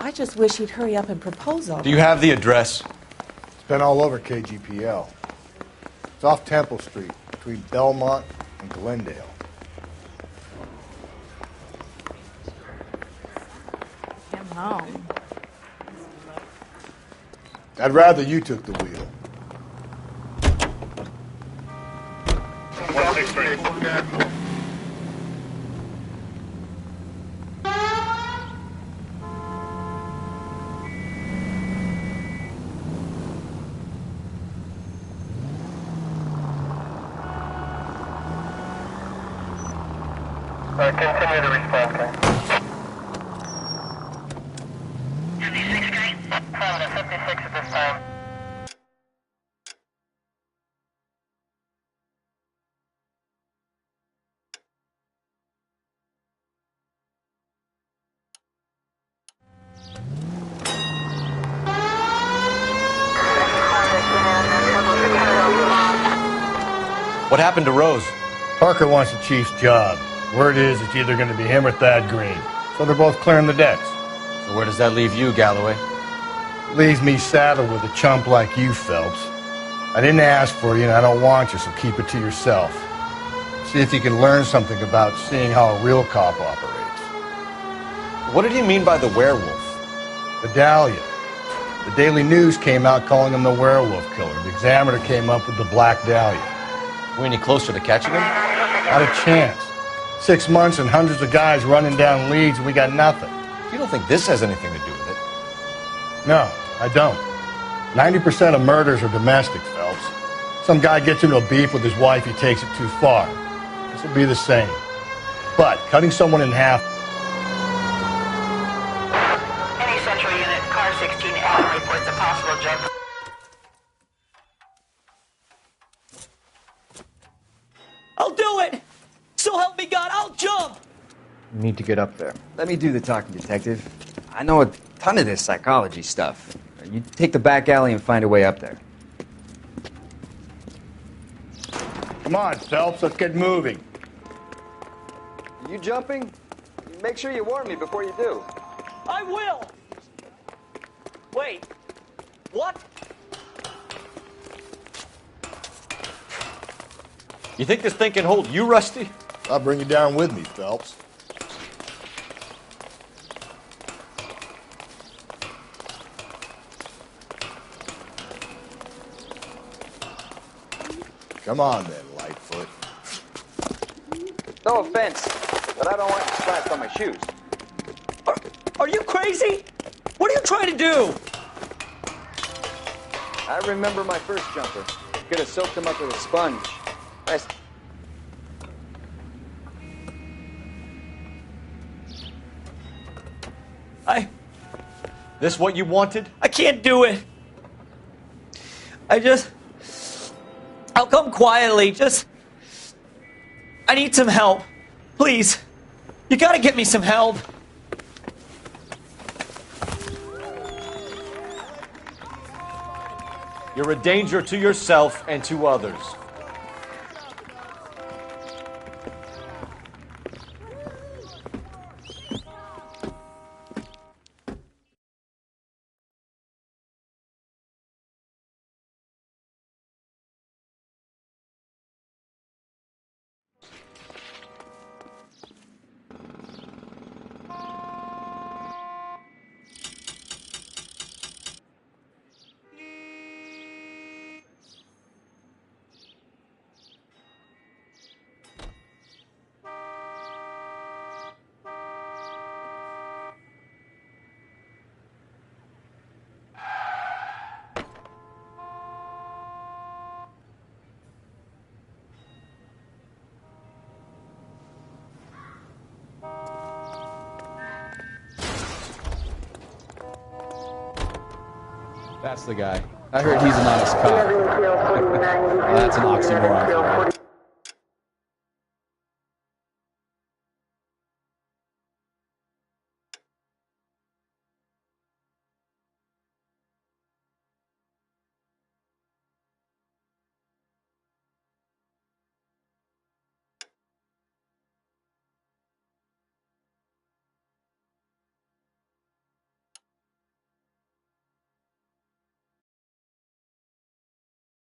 I just wish he'd hurry up and propose all Do you have the address? It's been all over KGPL. It's off Temple Street, between Belmont and Glendale. him home. I'd rather you took the wheel. 163. Continue to respond, okay? 56, guy? Providence, 56 at this time. What happened to Rose? Parker wants the chief's job. Word is it's either going to be him or Thad Green. So they're both clearing the decks. So where does that leave you, Galloway? Leaves me saddled with a chump like you, Phelps. I didn't ask for you and I don't want you, so keep it to yourself. See if you can learn something about seeing how a real cop operates. What did he mean by the werewolf? The Dahlia. The Daily News came out calling him the werewolf killer. The Examiner came up with the Black Dahlia. We any closer to catching him? Not a chance. 6 months and hundreds of guys running down leads and we got nothing. You don't think this has anything to do with it? No, I don't. 90% of murders are domestic, Phelps. Some guy gets into a beef with his wife, he takes it too far. This will be the same. But cutting someone in half... Any central unit, car 16 Allen reports a possible jump. I'll do it! So help me God, I'll jump! You need to get up there. Let me do the talking, detective. I know a ton of this psychology stuff. You take the back alley and find a way up there. Come on, Phelps, let's get moving. Are you jumping? Make sure you warn me before you do. I will! Wait, what? You think this thing can hold you, Rusty? I'll bring you down with me, Phelps. Come on then, Lightfoot. No offense, but I don't want you splashed on my shoes. Are you crazy? What are you trying to do? I remember my first jumper. Could have soaked him up with a sponge. This what you wanted? I can't do it. I'll come quietly, I need some help. Please. You gotta get me some help. You're a danger to yourself and to others. That's the guy. I heard he's an honest cop. Well, that's an oxymoron.